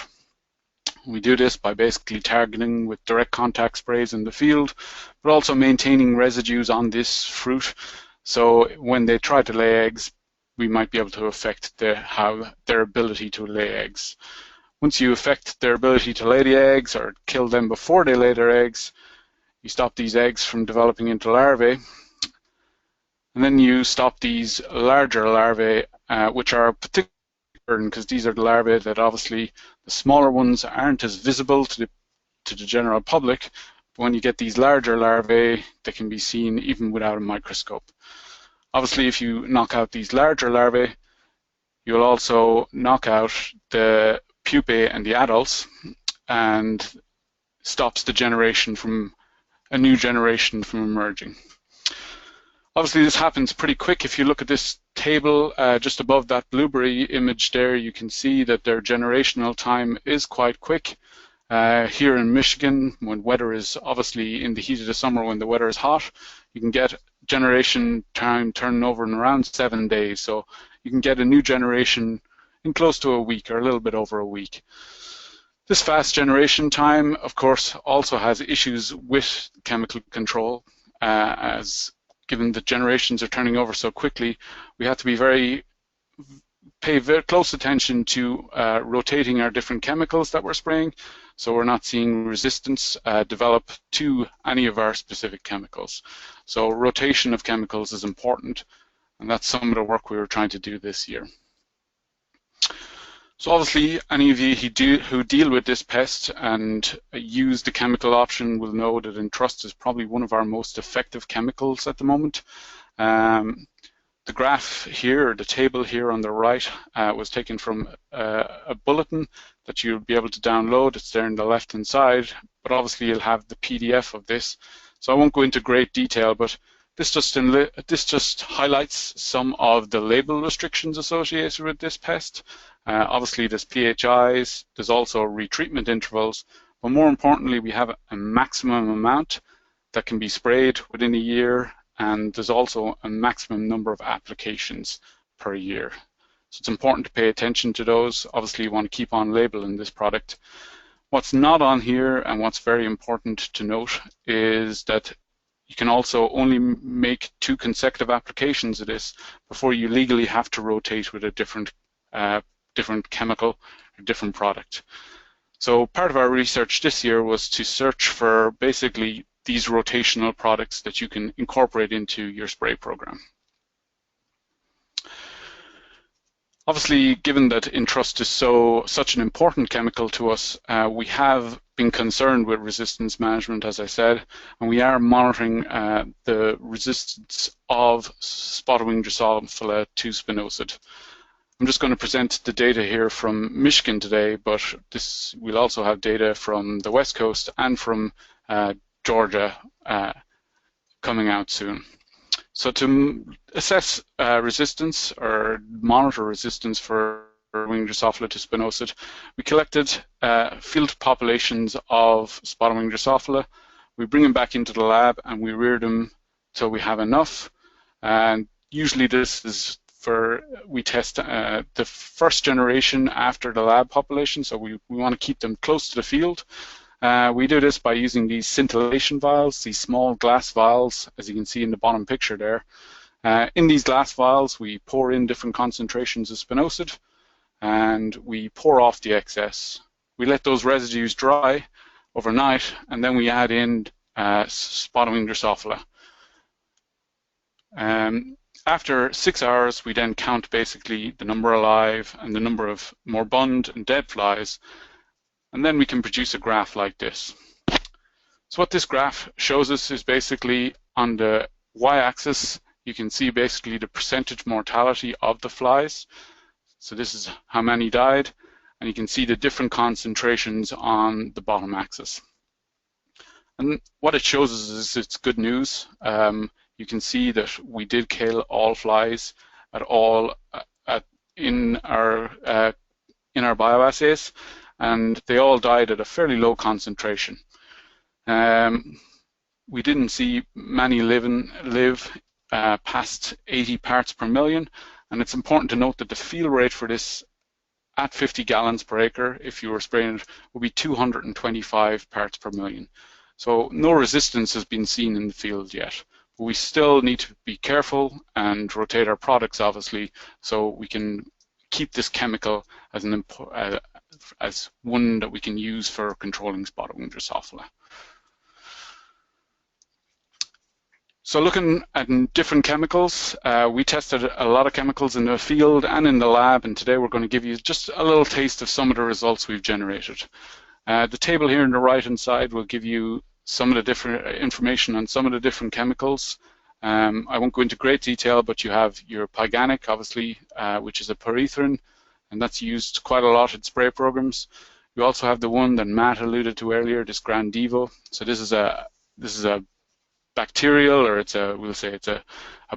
S6: We do this by basically targeting with direct contact sprays in the field, but also maintaining residues on this fruit, so when they try to lay eggs, we might be able to affect their ability to lay eggs. Once you affect their ability to lay the eggs or kill them before they lay their eggs, you stop these eggs from developing into larvae. And then you stop these larger larvae, which are particularly important because these are the larvae that obviously the smaller ones aren't as visible to the general public. But when you get these larger larvae, they can be seen even without a microscope. Obviously, if you knock out these larger larvae, you'll also knock out the pupae and the adults, and stops the generation from a new generation from emerging. Obviously, this happens pretty quick. If you look at this table just above that blueberry image there, you can see that their generational time is quite quick. Here in Michigan, when weather is obviously in the heat of the summer, when the weather is hot, you can get generation time turning over in around 7 days. So you can get a new generation in close to a week or a little bit over a week. This fast generation time, of course, also has issues with chemical control, as given that generations are turning over so quickly, we have to pay very close attention to rotating our different chemicals that we're spraying, so we're not seeing resistance develop to any of our specific chemicals. So rotation of chemicals is important, and that's some of the work we were trying to do this year. So obviously, any of you who deal with this pest and use the chemical option will know that Entrust is probably one of our most effective chemicals at the moment. The graph here, or the table here on the right, was taken from a bulletin that you'll be able to download. It's there on the left-hand side, but obviously you'll have the PDF of this. So I won't go into great detail, but this just highlights some of the label restrictions associated with this pest. Obviously, there's PHIs, there's also retreatment intervals, but more importantly, we have a maximum amount that can be sprayed within a year, and there's also a maximum number of applications per year. So it's important to pay attention to those. Obviously, you want to keep on labeling this product. What's not on here, and what's very important to note, is that you can also only make 2 consecutive applications of this before you legally have to rotate with a different chemical or different product. So part of our research this year was to search for basically these rotational products that you can incorporate into your spray program. Obviously, given that Entrust is such an important chemical to us, we have been concerned with resistance management, as I said, and we are monitoring the resistance of spotted-winged Drosophila to spinosad. I'm just going to present the data here from Michigan today, but we'll also have data from the West Coast and from Georgia coming out soon. So to assess resistance or monitor resistance for winged Drosophila to spinosad, we collected field populations of spotted-winged Drosophila. We bring them back into the lab and we rear them till we have enough. And usually this is we test the first generation after the lab population, so we want to keep them close to the field. We do this by using these scintillation vials, these small glass vials, as you can see in the bottom picture there. In these glass vials, we pour in different concentrations of spinosad, and we pour off the excess. We let those residues dry overnight, and then we add in spotted-winged Drosophila. After 6 hours, we then count basically the number alive and the number of moribund and dead flies, and then we can produce a graph like this. So what this graph shows us is basically on the y-axis, you can see basically the percentage mortality of the flies. So this is how many died, and you can see the different concentrations on the bottom axis. And what it shows us is it's good news. You can see that we did kill all flies in our bioassays, and they all died at a fairly low concentration. We didn't see many live past 80 parts per million, and it's important to note that the field rate for this at 50 gallons per acre, if you were spraying it, would be 225 parts per million. So no resistance has been seen in the field yet. But we still need to be careful and rotate our products, obviously, so we can keep this chemical as one that we can use for controlling spotted-winged Drosophila. So looking at different chemicals, we tested a lot of chemicals in the field and in the lab, and today we're going to give you just a little taste of some of the results we've generated. The table here on the right-hand side will give you some of the different information on some of the different chemicals. I won't go into great detail, but you have your pyganic, obviously, which is a pyrethrin, and that's used quite a lot in spray programs. You also have the one that Matt alluded to earlier, this Grandivo. So this is a bacterial, or we'll say it's a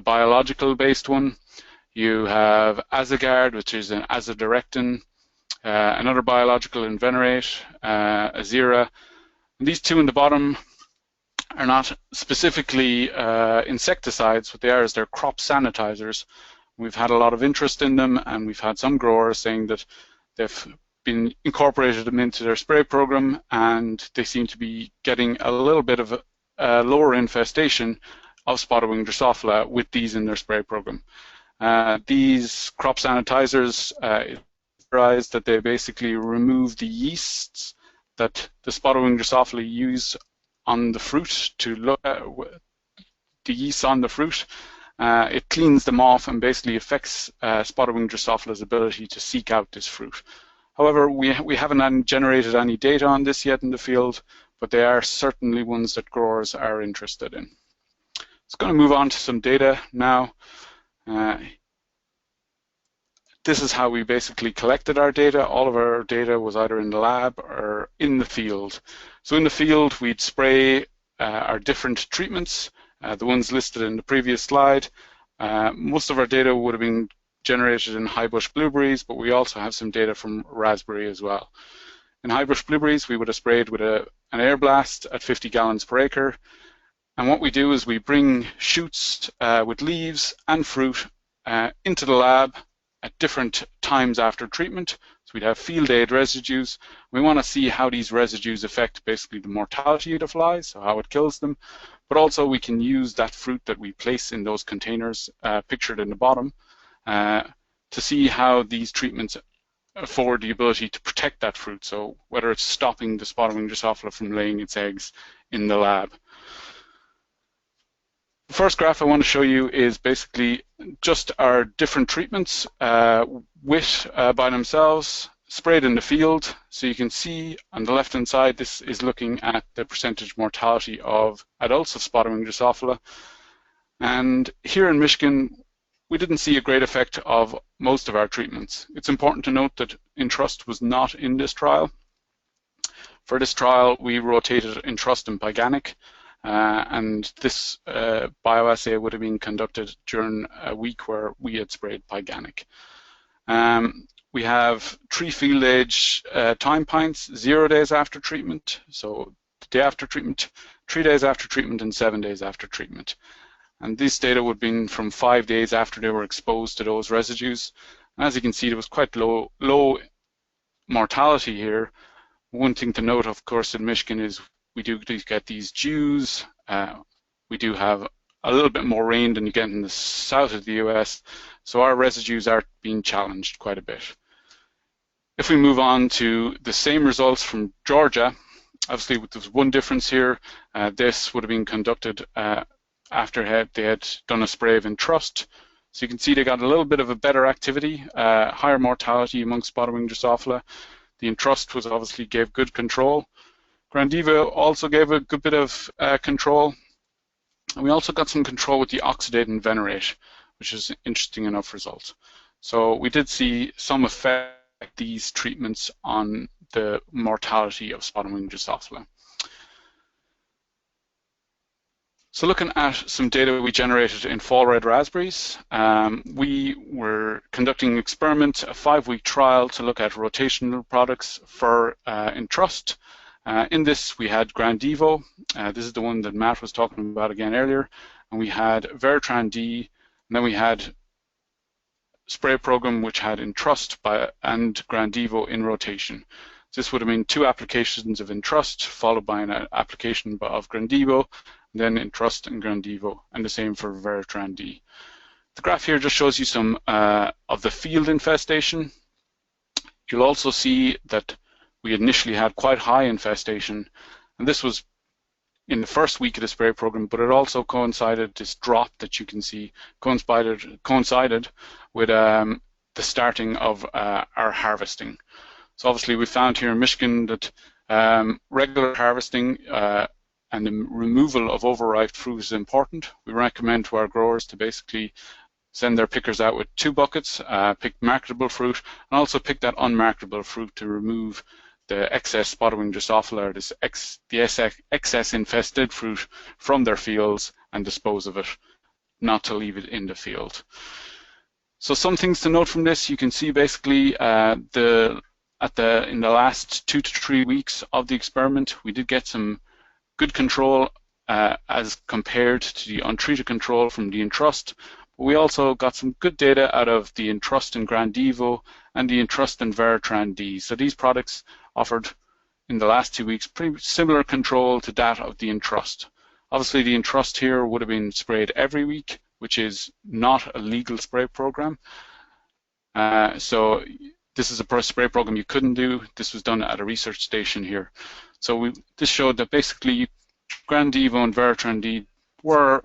S6: biological based one. You have Azagard, which is an azadirachtin, another biological envenerate, Azira. And these two in the bottom are not specifically insecticides. What they are is they're crop sanitizers. We've had a lot of interest in them, and we've had some growers saying that they've been incorporated them into their spray program, and they seem to be getting a little bit of a lower infestation of spotted-winged Drosophila with these in their spray program. These crop sanitizers that they basically remove the yeasts that the spotted-winged Drosophila use on the fruit to look at the yeast on the fruit. It cleans them off and basically affects spotted-winged Drosophila's ability to seek out this fruit. However, we haven't generated any data on this yet in the field, but they are certainly ones that growers are interested in. It's going to move on to some data now. This is how we basically collected our data. All of our data was either in the lab or in the field. So in the field, we'd spray our different treatments, the ones listed in the previous slide. Most of our data would have been generated in high-bush blueberries, but we also have some data from raspberry as well. In high-bush blueberries, we would have sprayed with an air blast at 50 gallons per acre. And what we do is we bring shoots with leaves and fruit into the lab at different times after treatment. So we'd have field aid residues. We want to see how these residues affect basically the mortality of the flies, so how it kills them. But also we can use that fruit that we place in those containers pictured in the bottom to see how these treatments afford the ability to protect that fruit. So whether it's stopping the spotted-winged Drosophila from laying its eggs in the lab. The first graph I want to show you is basically just our different treatments by themselves, sprayed in the field. So you can see on the left-hand side, this is looking at the percentage mortality of adults of spotted-winged Drosophila. And here in Michigan, we didn't see a great effect of most of our treatments. It's important to note that Entrust was not in this trial. For this trial, we rotated Entrust and Pyganic. And this bioassay would have been conducted during a week where we had sprayed Pyganic. We have 3 field age time points, 0 days after treatment, so the day after treatment, 3 days after treatment, and 7 days after treatment. And this data would have been from 5 days after they were exposed to those residues. And as you can see, there was quite low mortality here, One thing to note, of course, in Michigan is we do get these dews. We do have a little bit more rain than you get in the south of the US, so our residues are being challenged quite a bit. If we move on to the same results from Georgia, obviously there's one difference here. This would have been conducted after they had done a spray of Entrust. So you can see they got a little bit of a better activity, higher mortality among spotted wing Drosophila. The Entrust was obviously gave good control. Grandivo also gave a good bit of control. And we also got some control with the oxidate and venerate, which is an interesting enough result. So we did see some effect of these treatments on the mortality of spotted wing Drosophila. So looking at some data we generated in fall red raspberries, we were conducting an experiment, a 5-week trial to look at rotational products for Entrust. In this, we had Grandivo. This is the one that Matt was talking about again earlier. And we had Veritran D, and then we had spray program which had Entrust and Grandivo in rotation. This would have been 2 applications of Entrust followed by an application of Grandivo, then Entrust and Grandivo, and the same for Veritran D. The graph here just shows you some of the field infestation. You'll also see that we initially had quite high infestation, and this was in the first week of the spray program, but it also coincided, this drop that you can see coincided with the starting of our harvesting. So obviously we found here in Michigan that regular harvesting and the removal of overripe fruit is important. We recommend to our growers to basically send their pickers out with 2 buckets, pick marketable fruit, and also pick that unmarketable fruit to remove the excess spotted wing Drosophila, the excess infested fruit from their fields and dispose of it, not to leave it in the field. So some things to note from this, you can see basically in the last 2 to 3 weeks of the experiment, we did get some good control as compared to the untreated control from the Entrust. But we also got some good data out of the Entrust and Grandivo and the Entrust and Veritran D. So these products offered in the last 2 weeks pretty similar control to that of the Entrust. Obviously the Entrust here would have been sprayed every week, which is not a legal spray program. So this is a spray program you couldn't do. This was done at a research station here. So this showed that basically Grandivo and Veritran D were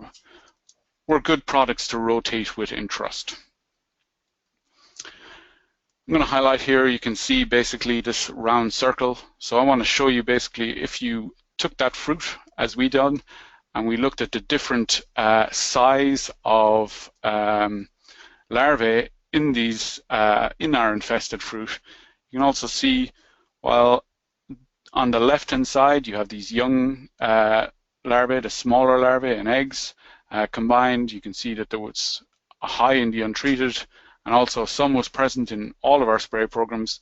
S6: good products to rotate with Entrust. I'm going to highlight here, you can see basically this round circle. So I want to show you basically if you took that fruit as we done and we looked at the different size of larvae in these in our infested fruit. You can also see, while on the left hand side you have these young larvae, the smaller larvae and eggs combined. You can see that there was a high in the untreated, and also some was present in all of our spray programs.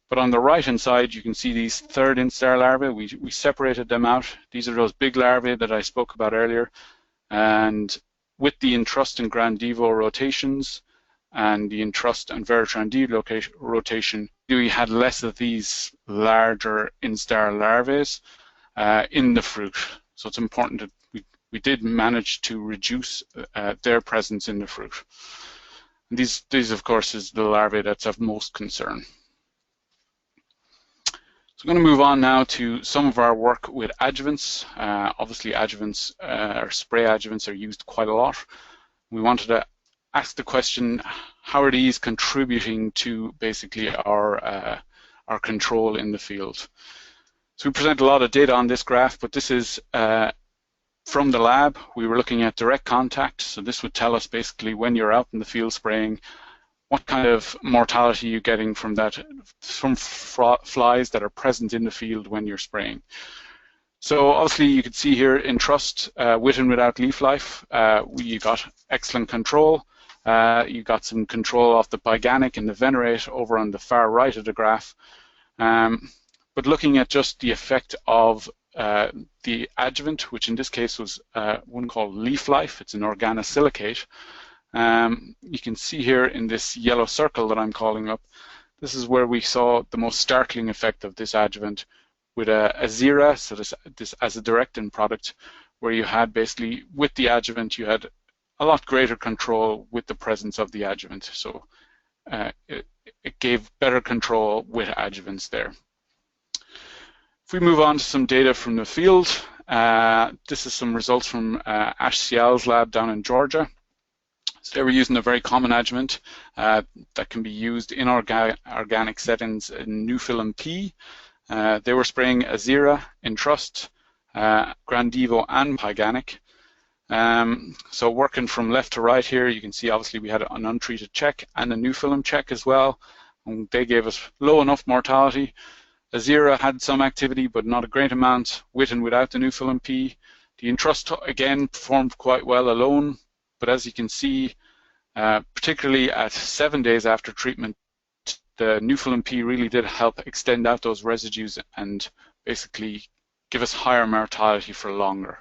S6: But on the right hand side you can see these third instar larvae. We separated them out. These are those big larvae that I spoke about earlier, and with the Entrust and Grandivo rotations and the Entrust and Veritran D rotation, we had less of these larger instar larvae in the fruit. So it's important that we did manage to reduce their presence in the fruit. And these of course is the larvae that's of most concern. So I'm going to move on now to some of our work with adjuvants. Obviously adjuvants, or spray adjuvants, are used quite a lot. We wanted to ask the question, how are these contributing to basically our control in the field? So we present a lot of data on this graph, but this is from the lab. We were looking at direct contact, so this would tell us basically when you're out in the field spraying, what kind of mortality you're getting from that, from flies that are present in the field when you're spraying. So obviously you can see here Entrust with and without leaf life, you got excellent control. You got some control of the Organic and the Venerate over on the far right of the graph. But looking at just the effect of the adjuvant, which in this case was one called Leaf Life, it's an organosilicate. You can see here in this yellow circle that I'm calling up, this is where we saw the most startling effect of this adjuvant, with a Azira, so this as a direct-in product, where you had basically, with the adjuvant, you had a lot greater control with the presence of the adjuvant. So it gave better control with adjuvants there. If we move on to some data from the field, this is some results from Ash Sial's lab down in Georgia. So they were using a very common adjuvant that can be used in organic settings in Neufilum P. They were spraying Azira, Entrust, Grandivo, and Pyganic. So working from left to right here, you can see obviously we had an untreated check and a Neufilum check as well. And they gave us low enough mortality. Azira had some activity, but not a great amount, with and without the Neufilum P. The Entrust, again, performed quite well alone, but as you can see, particularly at 7 days after treatment, the Neufilum P really did help extend out those residues and basically give us higher mortality for longer.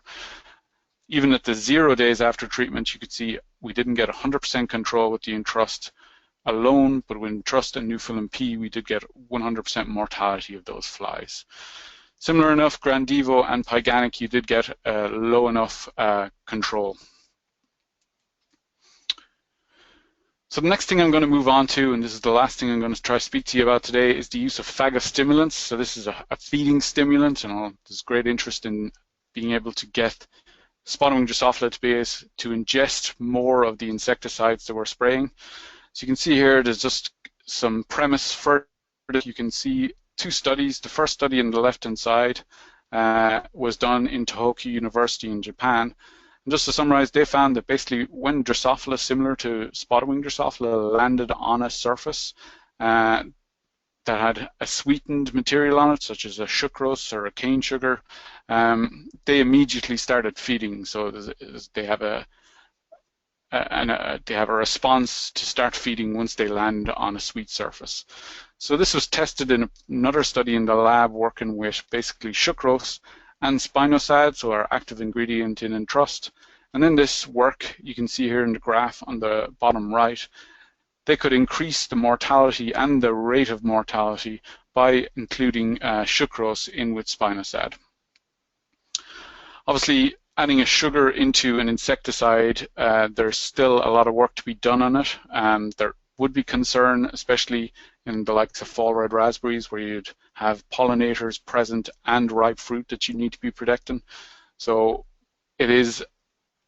S6: Even at the 0 days after treatment, you could see we didn't get 100% control with the Entrust alone, but with Entrust and Neufilum P, we did get 100% mortality of those flies. Similar enough, Grandivo and Pyganic, you did get low enough control. So the next thing I'm going to move on to, and this is the last thing I'm going to try to speak to you about today, is the use of phagostimulants. So this is a feeding stimulant, and there's great interest in being able to get spotted wing Drosophila to ingest more of the insecticides that we're spraying. So you can see here, there's just some premise for it. You can see two studies. The first study on the left-hand side was done in Tohoku University in Japan. And just to summarize, they found that basically when Drosophila, similar to spotted wing Drosophila, landed on a surface that had a sweetened material on it, such as a sucrose or a cane sugar, they immediately started feeding. So they have a response to start feeding once they land on a sweet surface. So this was tested in another study in the lab working with basically sucrose and spinosad, so our active ingredient in Entrust. And in this work, you can see here in the graph on the bottom right, they could increase the mortality and the rate of mortality by including sucrose in with spinosad. Obviously, adding a sugar into an insecticide, there's still a lot of work to be done on it. There would be concern, especially in the likes of fall red raspberries, where you'd have pollinators present and ripe fruit that you need to be protecting. So it is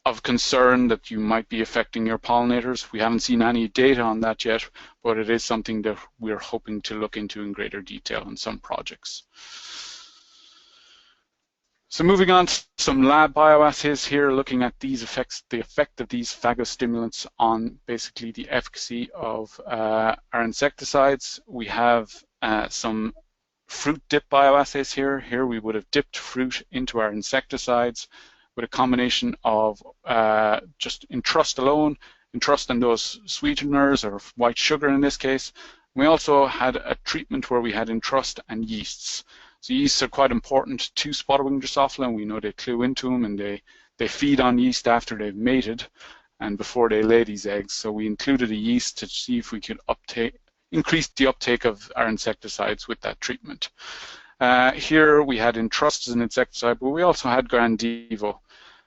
S6: of concern that you might be affecting your pollinators. We haven't seen any data on that yet, but it is something that we're hoping to look into in greater detail in some projects. So moving on to some lab bioassays here, looking at these effects, the effect of these phagostimulants on basically the efficacy of our insecticides. We have some fruit dip bioassays here. Here we would have dipped fruit into our insecticides with a combination of just Entrust alone, Entrust and those sweeteners, or white sugar in this case. We also had a treatment where we had Entrust and yeasts. So yeasts are quite important to spotted wing Drosophila, and we know they clue into them, and they feed on yeast after they've mated and before they lay these eggs. So we included a yeast to see if we could increase the uptake of our insecticides with that treatment. Here we had Entrust as an insecticide, but we also had Grandivo.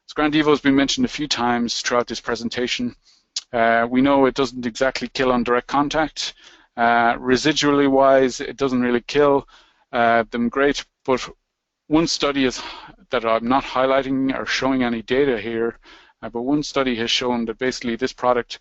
S6: So Grandivo has been mentioned a few times throughout this presentation. We know it doesn't exactly kill on direct contact. Residually wise, it doesn't really kill them great, but one study that I'm not highlighting or showing any data here, but one study has shown that basically this product,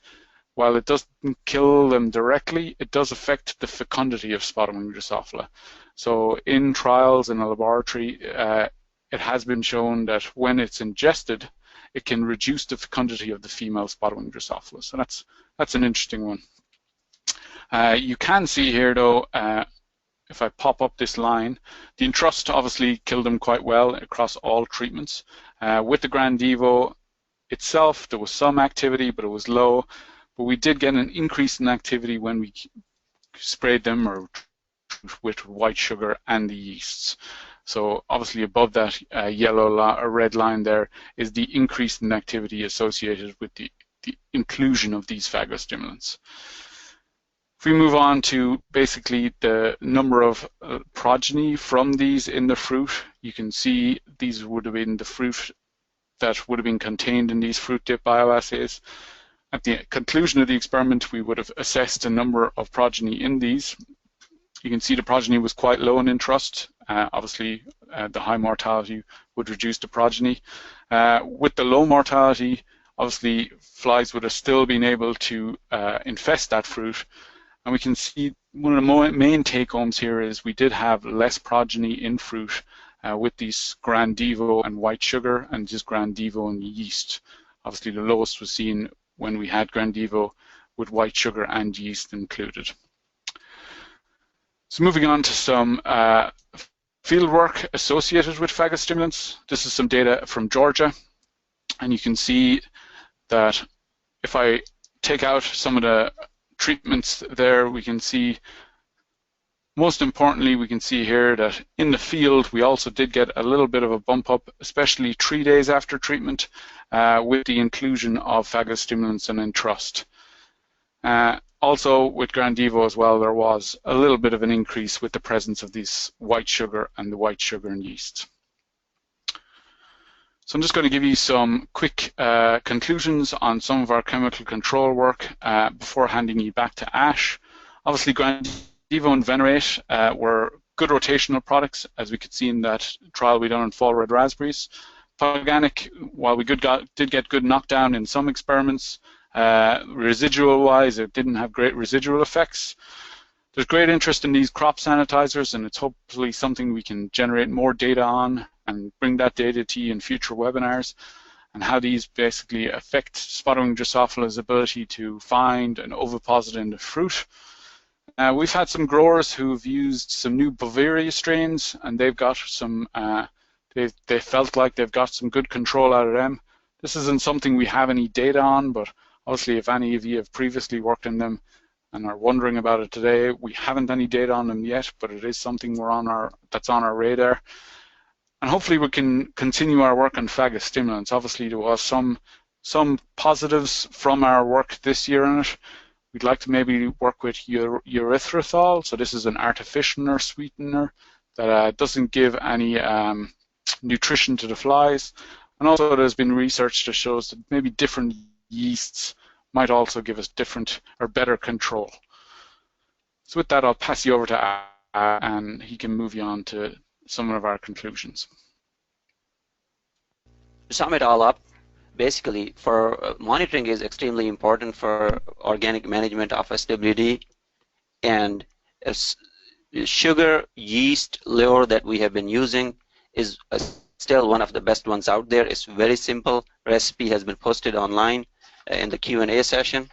S6: while it doesn't kill them directly, it does affect the fecundity of spotted wing Drosophila. So in trials in a laboratory, it has been shown that when it's ingested, it can reduce the fecundity of the female spotted wing Drosophila. So that's an interesting one. You can see here though, if I pop up this line, the Entrust obviously killed them quite well across all treatments. With the Grandivo itself, there was some activity, but it was low. But we did get an increase in activity when we sprayed them or with white sugar and the yeasts. So obviously above that yellow or red line there is the increase in activity associated with the inclusion of these phagostimulants. If we move on to basically the number of progeny from these in the fruit, you can see these would have been the fruit that would have been contained in these fruit dip bioassays. At the conclusion of the experiment, we would have assessed the number of progeny in these. You can see the progeny was quite low in interest. Obviously, the high mortality would reduce the progeny. With the low mortality, obviously, flies would have still been able to infest that fruit. And we can see one of the main take-homes here is we did have less progeny in fruit with these Grandivo and white sugar, and just Grandivo and yeast. Obviously, the lowest was seen when we had Grandivo with white sugar and yeast included. So moving on to some field work associated with phagostimulants. This is some data from Georgia, and you can see that if I take out some of the treatments there, we can see, most importantly, we can see here that in the field we also did get a little bit of a bump up, especially 3 days after treatment, with the inclusion of phagostimulants and entrust. Also with Grandivo as well, there was a little bit of an increase with the presence of this white sugar and the white sugar and yeast. So I'm just going to give you some quick conclusions on some of our chemical control work before handing you back to Ash. Obviously, Grandivo and Venerate were good rotational products, as we could see in that trial we done on fall red raspberries. Organic, while we did get good knockdown in some experiments, residual-wise, it didn't have great residual effects. There's great interest in these crop sanitizers, and it's hopefully something we can generate more data on and bring that data to you in future webinars, and how these basically affect spotted wing Drosophila's ability to find an ovipositor in the fruit. We've had some growers who've used some new Bavaria strains, and they've got some, they felt like they've got some good control out of them. This isn't something we have any data on, but obviously if any of you have previously worked in them and are wondering about it today, we haven't any data on them yet, but it is something that's on our radar. And hopefully we can continue our work on phagostimulants. Obviously there was some positives from our work this year on it. We'd like to maybe work with erythritol. So this is an artificial sweetener that doesn't give any nutrition to the flies. And also there's been research that shows that maybe different yeasts might also give us different or better control. So with that, I'll pass you over to Al, and he can move you on to some of our conclusions.
S2: To sum it all up, basically, for monitoring is extremely important for organic management of SWD, and sugar yeast lure that we have been using is still one of the best ones out there. It's very simple. Recipe has been posted online in the Q&A session.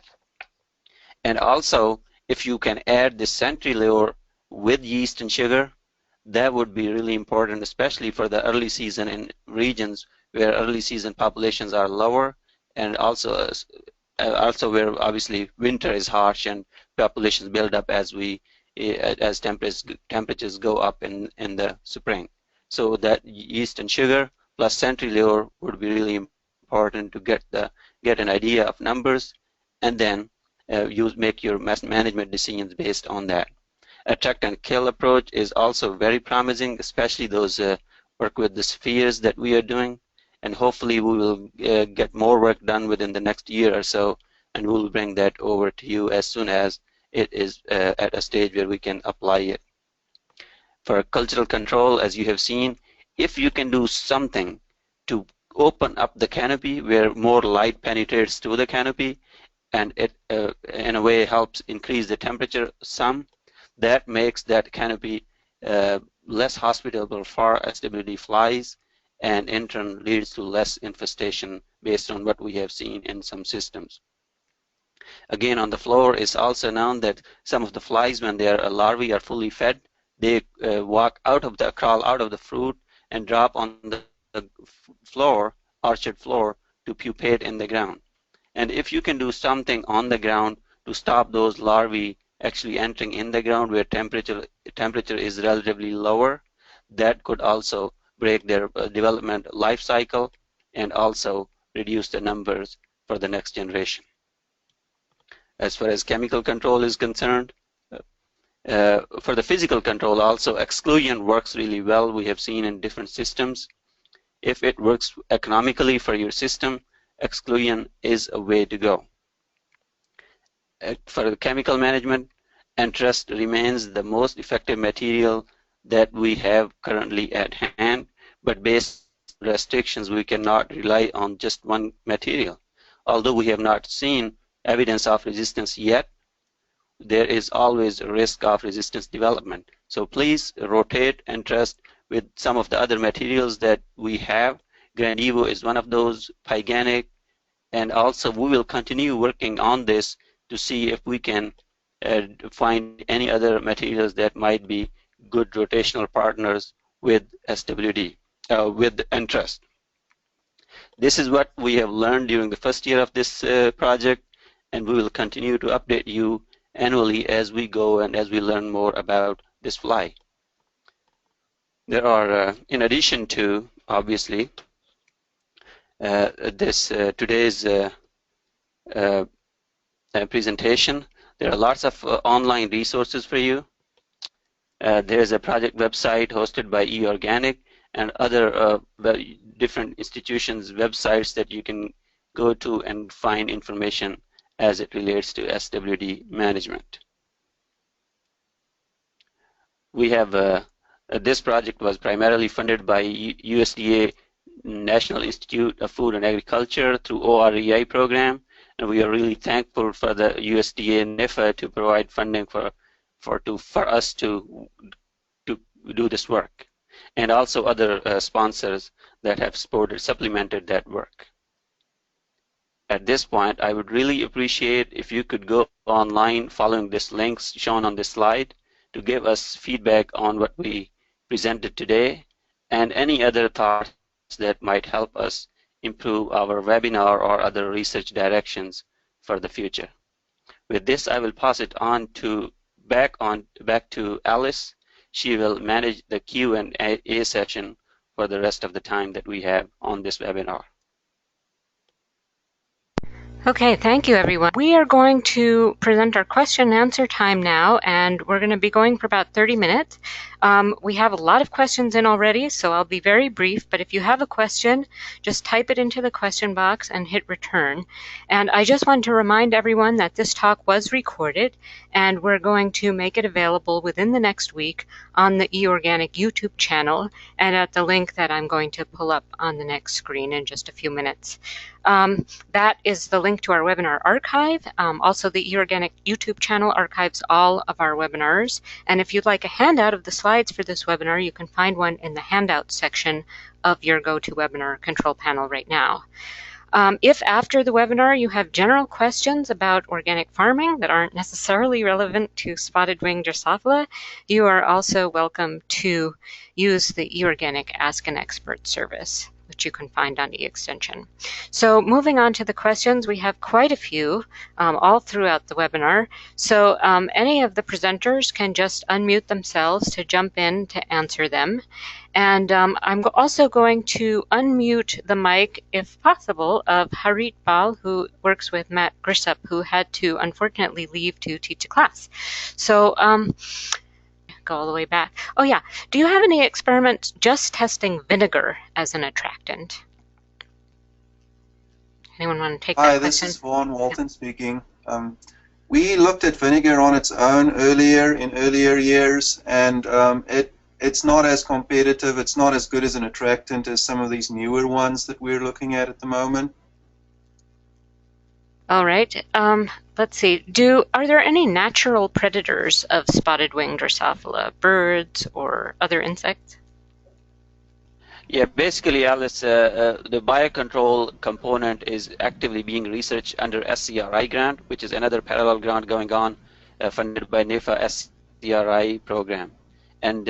S2: And also, if you can add the Sentry lure with yeast and sugar, that would be really important, especially for the early season in regions where early season populations are lower, and also where obviously winter is harsh and populations build up as temperatures go up in the spring. So that yeast and sugar plus Sentry lure would be really important to get an idea of numbers, and then make your management decisions based on that. Attract and kill approach is also very promising, especially those work with the spheres that we are doing, and hopefully we will get more work done within the next year or so, and we'll bring that over to you as soon as it is at a stage where we can apply it. For cultural control, as you have seen, if you can do something to open up the canopy where more light penetrates to the canopy, and it in a way helps increase the temperature some, that makes that canopy less hospitable for SWD flies, and in turn leads to less infestation based on what we have seen in some systems. Again, on the floor, it's also known that some of the flies, when their larvae are fully fed, they crawl out of the fruit and drop on the floor, orchard floor, to pupate in the ground. And if you can do something on the ground to stop those larvae actually entering in the ground where temperature is relatively lower, that could also break their development life cycle and also reduce the numbers for the next generation. as far as chemical control is concerned. For the physical control also, exclusion works really well. We have seen in different systems. If it works economically for your system, exclusion is a way to go. For the chemical management, Entrust remains the most effective material that we have currently at hand, but based on restrictions, we cannot rely on just one material. Although we have not seen evidence of resistance yet, there is always a risk of resistance development. So please rotate Entrust with some of the other materials that we have. Granivo is one of those, Pyganic, and also we will continue working on this to see if we can find any other materials that might be good rotational partners with SWD, with Entrust. This is what we have learned during the first year of this project, and we will continue to update you annually as we go and as we learn more about this fly. There are, in addition to, obviously, today's presentation, there are lots of online resources for you. There's a project website hosted by eOrganic and other different institutions' websites that you can go to and find information as it relates to SWD management. We have this project was primarily funded by USDA National Institute of Food and Agriculture through OREI program, and we are really thankful for the USDA-NIFA to provide funding for us to do this work, and also other sponsors that have supplemented that work. At this point, I would really appreciate if you could go online following this links shown on this slide to give us feedback on what we presented today and any other thoughts that might help us improve our webinar or other research directions for the future. With this, I will pass it on to back to Alice. She will manage the Q&A session for the rest of the time that we have on this webinar.
S1: Okay, thank you everyone. We are going to present our question and answer time now, and we're going to be going for about 30 minutes. We have a lot of questions in already, so I'll be very brief, but if you have a question, just type it into the question box and hit return. And I just want to remind everyone that this talk was recorded, and we're going to make it available within the next week on the eOrganic YouTube channel and at the link that I'm going to pull up on the next screen in just a few minutes. That is the link to our webinar archive. Also, the eOrganic YouTube channel archives all of our webinars. And if you'd like a handout of the slides for this webinar, you can find one in the handout section of your GoToWebinar control panel right now. If after the webinar you have general questions about organic farming that aren't necessarily relevant to spotted wing Drosophila, you are also welcome to use the eOrganic Ask an Expert service, which you can find on eExtension. So moving on to the questions, we have quite a few all throughout the webinar. So any of the presenters can just unmute themselves to jump in to answer them. And I'm also going to unmute the mic, if possible, of Harit, who works with Matt Grieshop, who had to unfortunately leave to teach a class. So go all the way back. Oh yeah, do you have any experiments just testing vinegar as an attractant? Anyone want to take that question?
S7: Hi, this is Vaughn, Walton speaking. We looked at vinegar on its own in earlier years, and it's not as competitive, it's not as good as an attractant as some of these newer ones that we're looking at the moment.
S1: All right. Let's see. Are there any natural predators of spotted wing Drosophila, birds or other insects?
S2: Yeah, basically, Alice, the biocontrol component is actively being researched under SCRI grant, which is another parallel grant going on, funded by NIFA SCRI program. And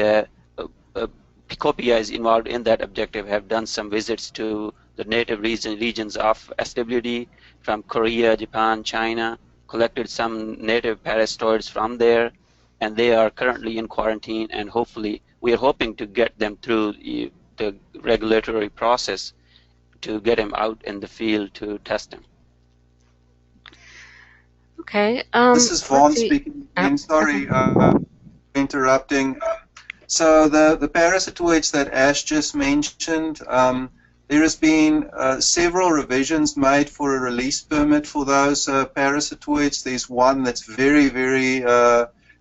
S2: Picopia is involved in that objective, have done some visits to the native regions of SWD from Korea, Japan, China, collected some native parasitoids from there, and they are currently in quarantine, and hopefully we are hoping to get them through the regulatory process to get them out in the field to test them.
S1: Okay.
S7: This is Vaughn speaking again. Sorry, interrupting. So the parasitoids that Ash just mentioned, there has been several revisions made for a release permit for those parasitoids. There's one that's very, very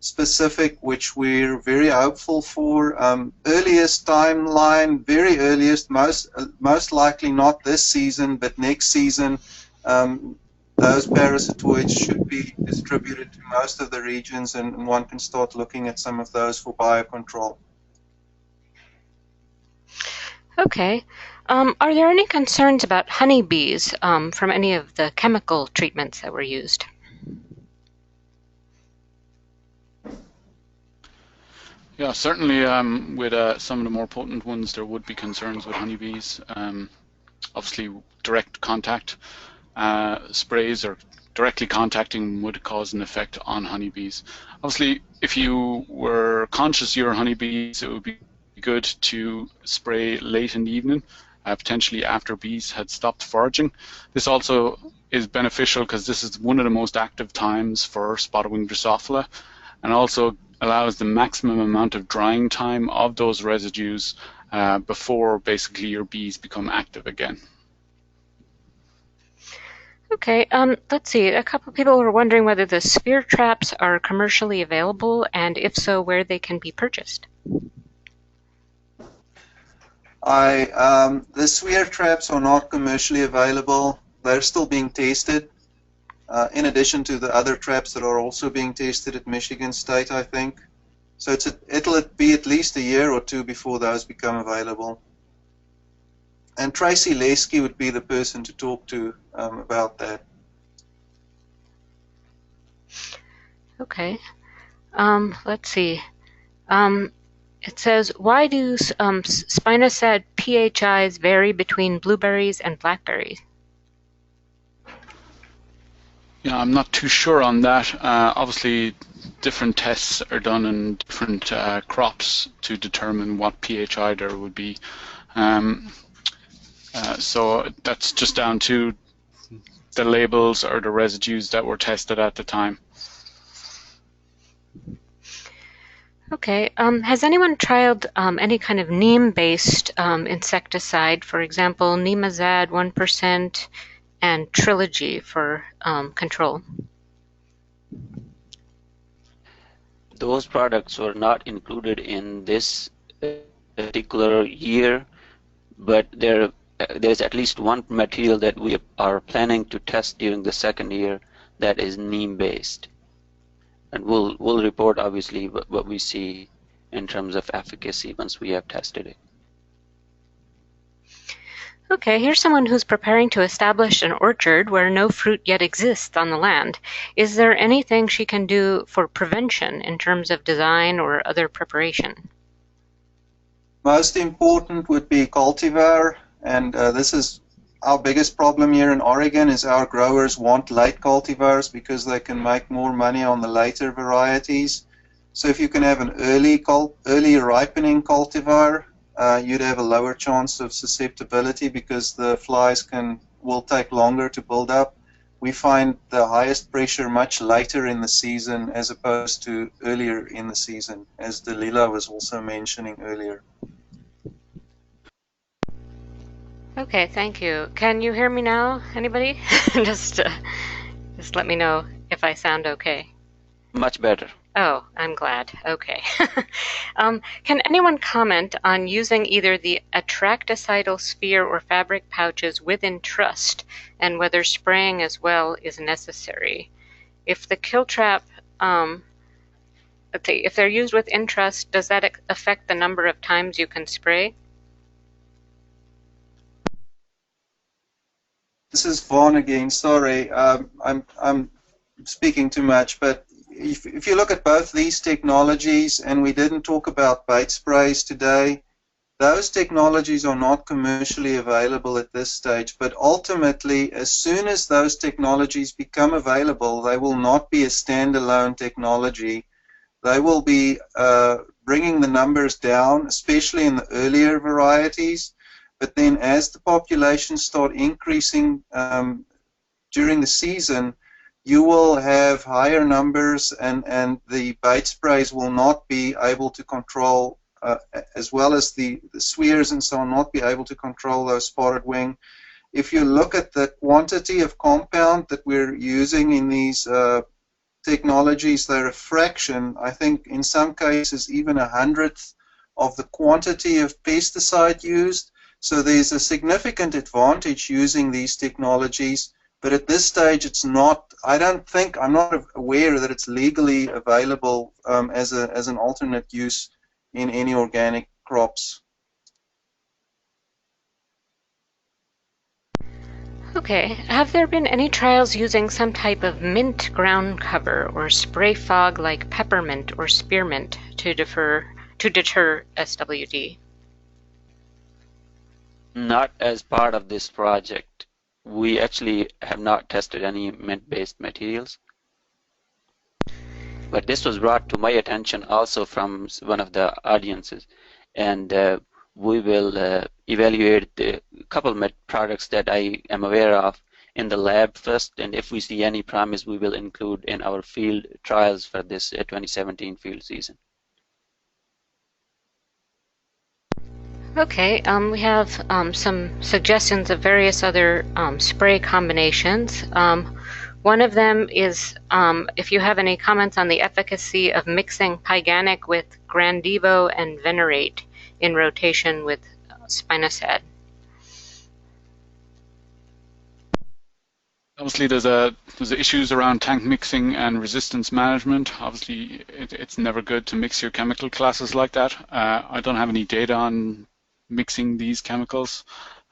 S7: specific, which we're very hopeful for. Earliest timeline, very earliest, most likely not this season, but next season. Those parasitoids should be distributed to most of the regions, and one can start looking at some of those for biocontrol.
S1: Okay. Are there any concerns about honeybees from any of the chemical treatments that were used?
S6: Yeah, certainly with some of the more potent ones, there would be concerns with honeybees. Obviously, direct contact sprays or directly contacting would cause an effect on honeybees. Obviously, if you were conscious you were honeybees, it would be good to spray late in the evening, potentially after bees had stopped foraging. This also is beneficial because this is one of the most active times for spotted-winged Drosophila, and also allows the maximum amount of drying time of those residues before basically your bees become active again.
S1: Okay, let's see. A couple of people were wondering whether the spear traps are commercially available, and if so, where they can be purchased.
S7: The spear traps are not commercially available. They're still being tested, in addition to the other traps that are also being tested at Michigan State, I think. So it'll be at least a year or two before those become available. And Tracy Lesky would be the person to talk to about that.
S1: Okay. Let's see. It says, why do spinosad PHIs vary between blueberries and blackberries?
S6: Yeah, I'm not too sure on that. Obviously, different tests are done in different crops to determine what PHI there would be. So that's just down to the labels or the residues that were tested at the time.
S1: Okay. Has anyone tried any kind of neem-based insecticide, for example, Nemazad 1% and Trilogy for control?
S2: Those products were not included in this particular year, but there's at least one material that we are planning to test during the second year that is neem-based. And we'll report, obviously, what we see in terms of efficacy once we have tested it.
S1: Okay, here's someone who's preparing to establish an orchard where no fruit yet exists on the land. Is there anything she can do for prevention in terms of design or other preparation?
S7: Most important would be cultivar, and this is our biggest problem here in Oregon is our growers want late cultivars because they can make more money on the later varieties. So if you can have an early ripening cultivar, you'd have a lower chance of susceptibility because the flies will take longer to build up. We find the highest pressure much later in the season as opposed to earlier in the season, as Dalila was also mentioning earlier.
S1: Okay, thank you. Can you hear me now, anybody? just let me know if I sound okay.
S2: Much better.
S1: Oh, I'm glad. Okay. Can anyone comment on using either the atracticidal sphere or fabric pouches with Entrust and whether spraying as well is necessary? If the kill trap, if they're used with Entrust, does that affect the number of times you can spray?
S7: This is Vaughn again. Sorry, I'm speaking too much, but if you look at both these technologies, and we didn't talk about bait sprays today, those technologies are not commercially available at this stage, but ultimately, as soon as those technologies become available, they will not be a standalone technology. They will be bringing the numbers down, especially in the earlier varieties. But then as the populations start increasing during the season, you will have higher numbers, and the bait sprays will not be able to control, as well as the spheres and so on, not be able to control those spotted wing. If you look at the quantity of compound that we're using in these technologies, they're a fraction, I think in some cases even 100th of the quantity of pesticide used. So there's a significant advantage using these technologies, but at this stage it's not, I'm not aware that it's legally available as an alternate use in any organic crops.
S1: Okay, have there been any trials using some type of mint ground cover or spray fog like peppermint or spearmint to deter SWD?
S2: Not as part of this project. We actually have not tested any mint-based materials. But this was brought to my attention also from one of the audiences, and we will evaluate a couple of products that I am aware of in the lab first, and if we see any promise, we will include in our field trials for this 2017 field season.
S1: Okay, we have some suggestions of various other spray combinations. One of them is if you have any comments on the efficacy of mixing Pyganic with Grandivo and Venerate in rotation with spinosad.
S6: Obviously, there's issues around tank mixing and resistance management. Obviously, it's never good to mix your chemical classes like that. I don't have any data on mixing these chemicals,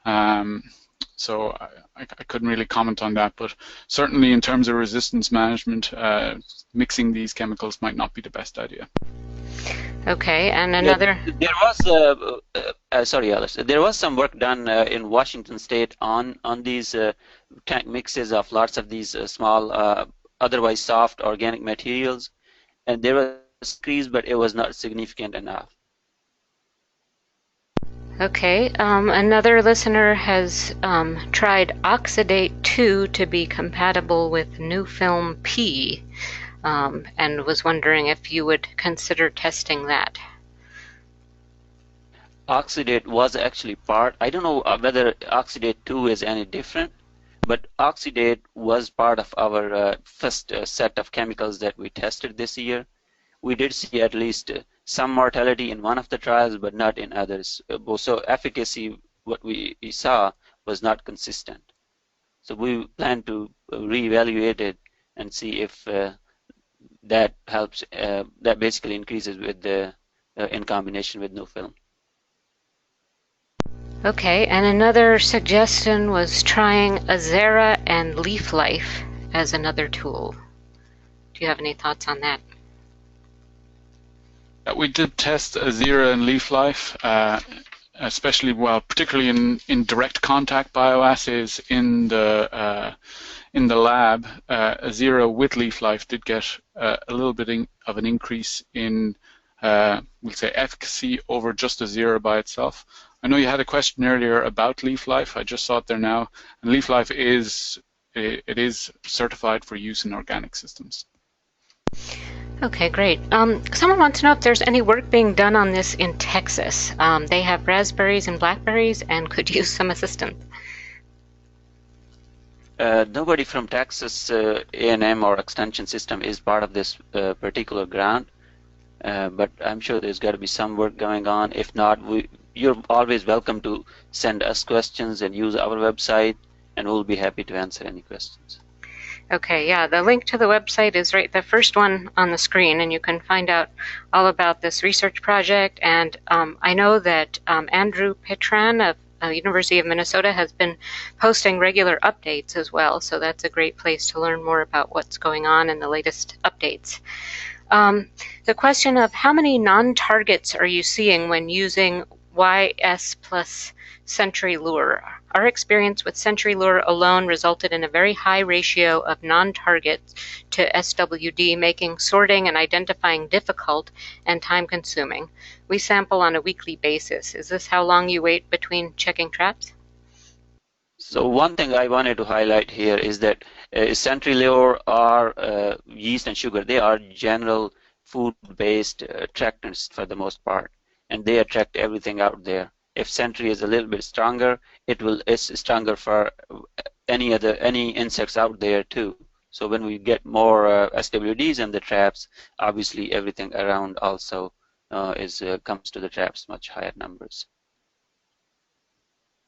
S6: so I couldn't really comment on that. But certainly, in terms of resistance management, mixing these chemicals might not be the best idea.
S1: Okay, and another.
S2: There was sorry, Alice. There was some work done in Washington State on these tank mixes of lots of these small, otherwise soft organic materials, and there was a increase, but it was not significant enough.
S1: Okay, another listener has tried Oxidate 2 to be compatible with New Film P, and was wondering if you would consider testing that.
S2: Oxidate was actually part, I don't know whether Oxidate 2 is any different, but Oxidate was part of our first set of chemicals that we tested this year. We did see at least some mortality in one of the trials, but not in others. So efficacy, what we saw, was not consistent. So we plan to reevaluate it and see if that helps, that basically increases with the in combination with no film.
S1: Okay, and another suggestion was trying Azera and Leaf Life as another tool. Do you have any thoughts on that?
S6: We did test Azera and Leaf Life, especially, well, particularly in direct contact bioassays in the lab. Azera with Leaf Life did get a little bit of an increase in, we'll say, efficacy over just Azera by itself. I know you had a question earlier about Leaf Life. I just saw it there now, and Leaf Life is certified for use in organic systems.
S1: Okay, great. Someone wants to know if there's any work being done on this in Texas. They have raspberries and blackberries and could use some assistance.
S2: Nobody from Texas A&M or extension system is part of this particular grant, but I'm sure there's got to be some work going on. If not, you're always welcome to send us questions and use our website, and we'll be happy to answer any questions.
S1: Okay, yeah, the link to the website is right, the first one on the screen, and you can find out all about this research project. And I know that Andrew Pitran of University of Minnesota has been posting regular updates as well, so that's a great place to learn more about what's going on and the latest updates. The question of how many non-targets are you seeing when using YS plus Century Lure? Our experience with Century Lure alone resulted in a very high ratio of non-targets to SWD, making sorting and identifying difficult and time-consuming. We sample on a weekly basis. Is this how long you wait between checking traps?
S2: So one thing I wanted to highlight here is that Century lure or yeast and sugar, they are general food-based attractants for the most part, and they attract everything out there. If Century is a little bit stronger, it's stronger for any insects out there too. So when we get more SWDs in the traps, obviously everything around also comes to the traps much higher numbers.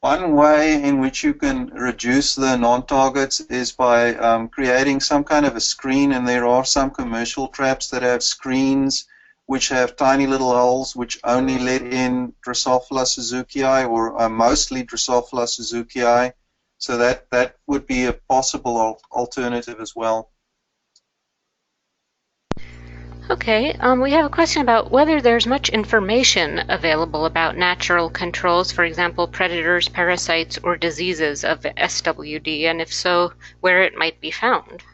S7: One way in which you can reduce the non-targets is by creating some kind of a screen, and there are some commercial traps that have screens which have tiny little holes which only let in Drosophila suzukii, or mostly Drosophila suzukii. So that would be a possible alternative as well.
S1: Okay, we have a question about whether there's much information available about natural controls, for example, predators, parasites, or diseases of SWD, and if so, where it might be found.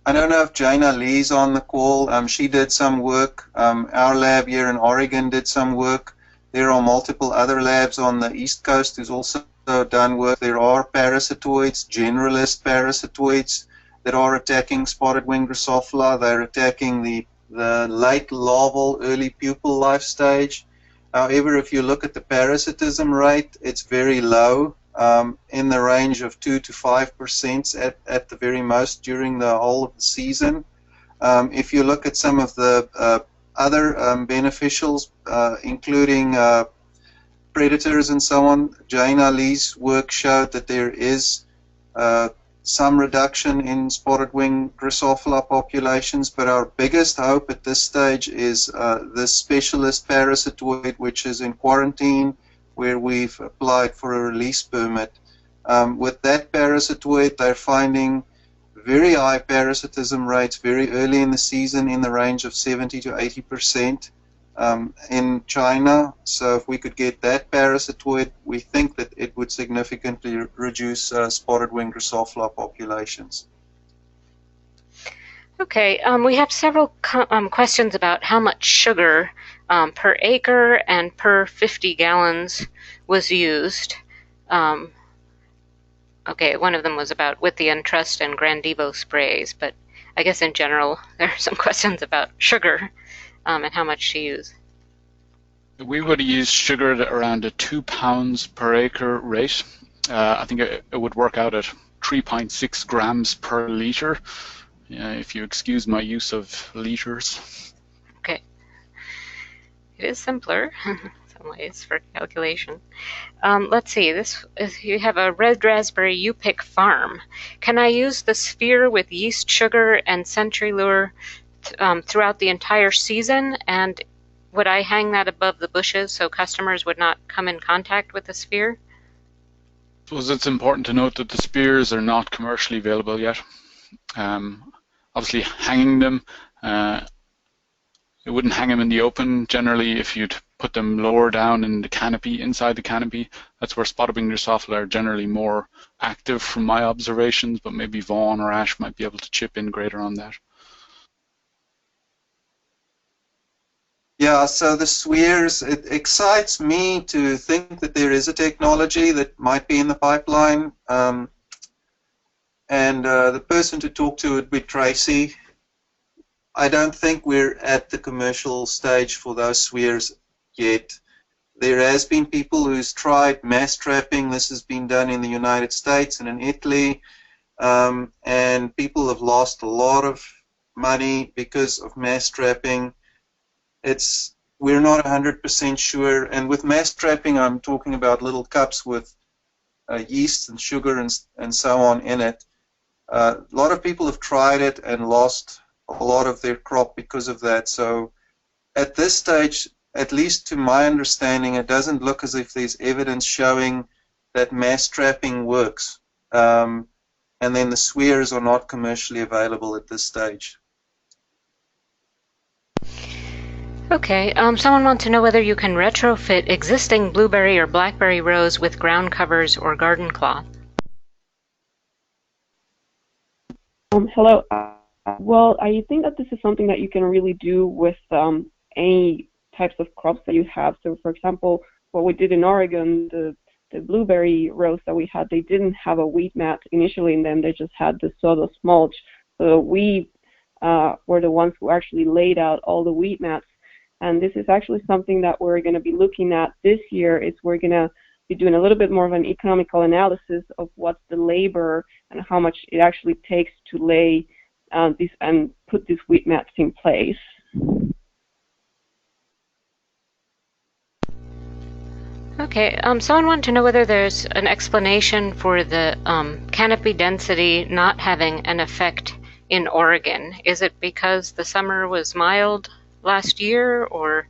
S7: I don't know if Jaina Lee's on the call. She did some work. Our lab here in Oregon did some work. There are multiple other labs on the East Coast who's also done work. There are parasitoids, generalist parasitoids, that are attacking spotted wing Drosophila. They're attacking the late larval, early pupal life stage. However, if you look at the parasitism rate, it's very low, in the range of 2 to 5% at the very most during the whole of the season. If you look at some of the other beneficials, including predators and so on, Jaina Lee's work showed that there is some reduction in spotted wing Drosophila populations, but our biggest hope at this stage is the specialist parasitoid, which is in quarantine, where we've applied for a release permit. With that parasitoid, they're finding very high parasitism rates very early in the season, in the range of 70 to 80%. In China. So if we could get that parasitoid, we think that it would significantly reduce spotted wing Drosophila populations.
S1: Okay, we have several questions about how much sugar per acre and per 50 gallons was used. Okay, one of them was about with the Entrust and Grandivo sprays, but I guess in general there are some questions about sugar and how much to use.
S6: We would use sugar at around a 2 pounds per acre rate. I think it would work out at 3.6 grams per litre, if you excuse my use of litres.
S1: Okay. It is simpler in some ways for calculation. Let's see, you have a red raspberry you pick farm. Can I use the sphere with yeast sugar and Century lure throughout the entire season, and would I hang that above the bushes so customers would not come in contact with the sphere?
S6: I suppose it's important to note that the spears are not commercially available yet. Obviously, hanging them, it wouldn't hang them in the open. Generally, if you'd put them lower down in the canopy, inside the canopy, that's where spotted wing Drosophila are generally more active from my observations, but maybe Vaughn or Ash might be able to chip in greater on that.
S7: Yeah, so the spheres, it excites me to think that there is a technology that might be in the pipeline. The person to talk to would be Tracy. I don't think we're at the commercial stage for those spheres yet. There has been people who's tried mass trapping. This has been done in the United States and in Italy, and people have lost a lot of money because of mass trapping. We're not 100% sure, and with mass trapping, I'm talking about little cups with yeast and sugar and so on in it. A lot of people have tried it and lost a lot of their crop because of that. So at this stage, at least to my understanding, it doesn't look as if there's evidence showing that mass trapping works. And then the spheres are not commercially available at this stage.
S1: Okay, someone wants to know whether you can retrofit existing blueberry or blackberry rows with ground covers or garden cloth.
S4: Hello. Well, I think that this is something that you can really do with any types of crops that you have. So, for example, what we did in Oregon, the blueberry rows that we had, they didn't have a wheat mat initially in them. They just had the sawdust mulch. So we were the ones who actually laid out all the wheat mats. And this is actually something that we're going to be looking at this year. Is we're going to be doing a little bit more of an economical analysis of what's the labor and how much it actually takes to lay these and put these wheat mats in place.
S1: Okay, someone wanted to know whether there's an explanation for the canopy density not having an effect in Oregon. Is it because the summer was mild last year, or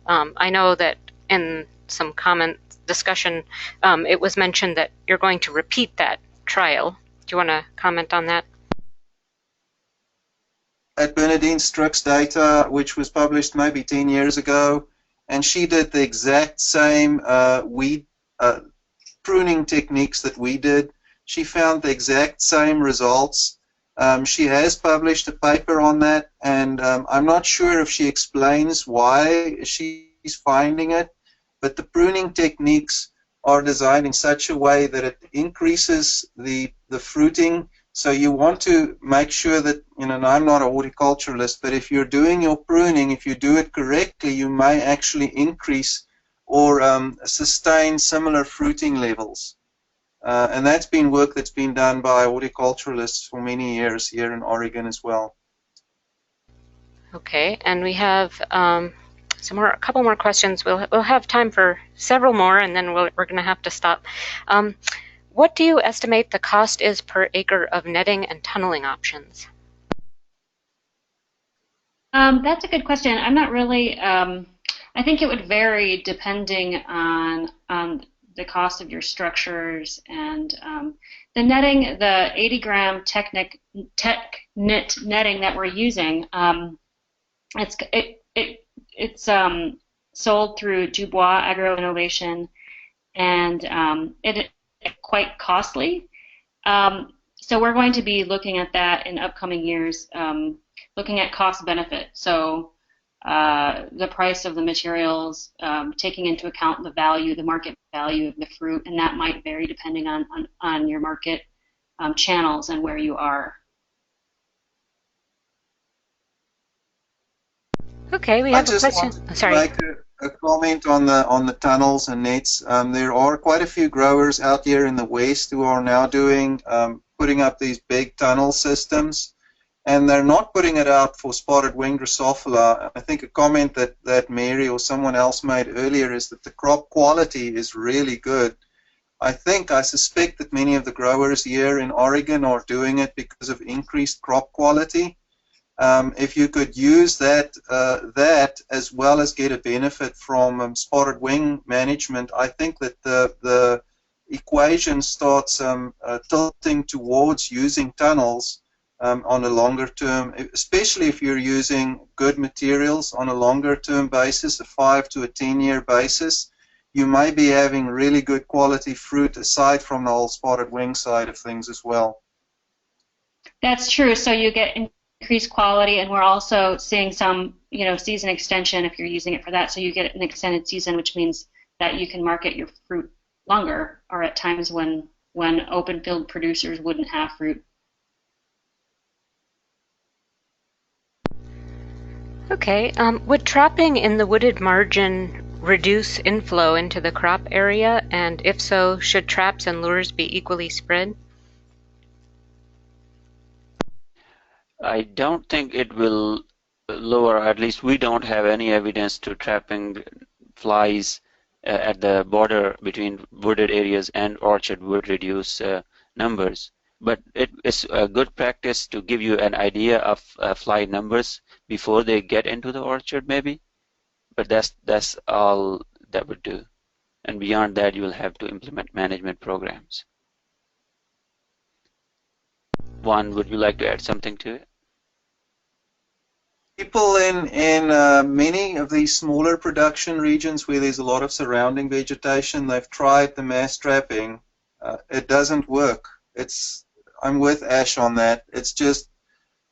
S1: I know that in some comment discussion it was mentioned that you're going to repeat that trial. Do you want to comment on that?
S7: At Bernadine Strick's data, which was published maybe 10 years ago, and she did the exact same weed pruning techniques that we did. She found the exact same results. She has published a paper on that, and I'm not sure if she explains why she's finding it, but the pruning techniques are designed in such a way that it increases the fruiting. So you want to make sure that, you know, I'm not a horticulturalist, but if you're doing your pruning, if you do it correctly, you may actually increase or sustain similar fruiting levels. And that's been work that's been done by horticulturalists for many years here in Oregon as well.
S1: Okay, and we have a couple more questions. We'll have time for several more, and then we're going to have to stop. What do you estimate the cost is per acre of netting and tunneling options?
S5: That's a good question. I'm not really. I think it would vary depending on the cost of your structures and the netting. The 80-gram tech knit netting that we're using. It's sold through Dubois Agro Innovation, and it's quite costly. So we're going to be looking at that in upcoming years, looking at cost benefit. So the price of the materials, taking into account the value, the market value of the fruit, and that might vary depending on your market channels and where you are.
S1: Okay, we have a question. Sorry.
S7: Like a comment on the tunnels and nets. There are quite a few growers out here in the West who are now putting up these big tunnel systems, and they're not putting it out for spotted wing Drosophila. I think a comment that Mary or someone else made earlier is that the crop quality is really good. I suspect that many of the growers here in Oregon are doing it because of increased crop quality. If you could use that as well as get a benefit from spotted wing management, I think that the equation starts tilting towards using tunnels on a longer term, especially if you're using good materials on a longer term basis, a 5 to 10 year basis. You may be having really good quality fruit aside from the whole spotted wing side of things as well.
S5: That's true. So you get increased quality, and we're also seeing some, season extension if you're using it for that. So you get an extended season, which means that you can market your fruit longer, or at times when open field producers wouldn't have fruit.
S1: Okay. Would trapping in the wooded margin reduce inflow into the crop area? And if so, should traps and lures be equally spread?
S2: I don't think it will lower, at least we don't have any evidence to trapping flies at the border between wooded areas and orchard would reduce numbers. But it is a good practice to give you an idea of fly numbers before they get into the orchard maybe. But that's all that would do. And beyond that, you will have to implement management programs. Vaughn, would you like to add something to it?
S7: People in many of these smaller production regions where there's a lot of surrounding vegetation, they've tried the mass trapping. It doesn't work. I'm with Ash on that. It's just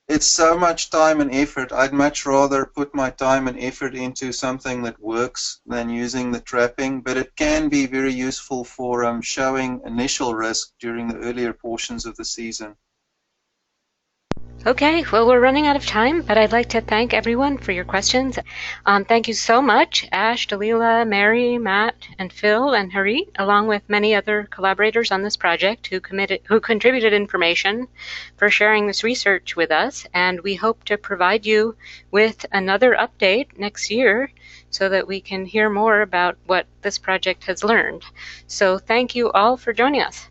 S7: it's so much time and effort. I'd much rather put my time and effort into something that works than using the trapping, but it can be very useful for showing initial risk during the earlier portions of the season.
S1: Okay, well, we're running out of time, but I'd like to thank everyone for your questions. Thank you so much, Ash, Dalila, Mary, Matt, and Phil, and Harit, along with many other collaborators on this project who contributed information, for sharing this research with us. And we hope to provide you with another update next year so that we can hear more about what this project has learned. So thank you all for joining us.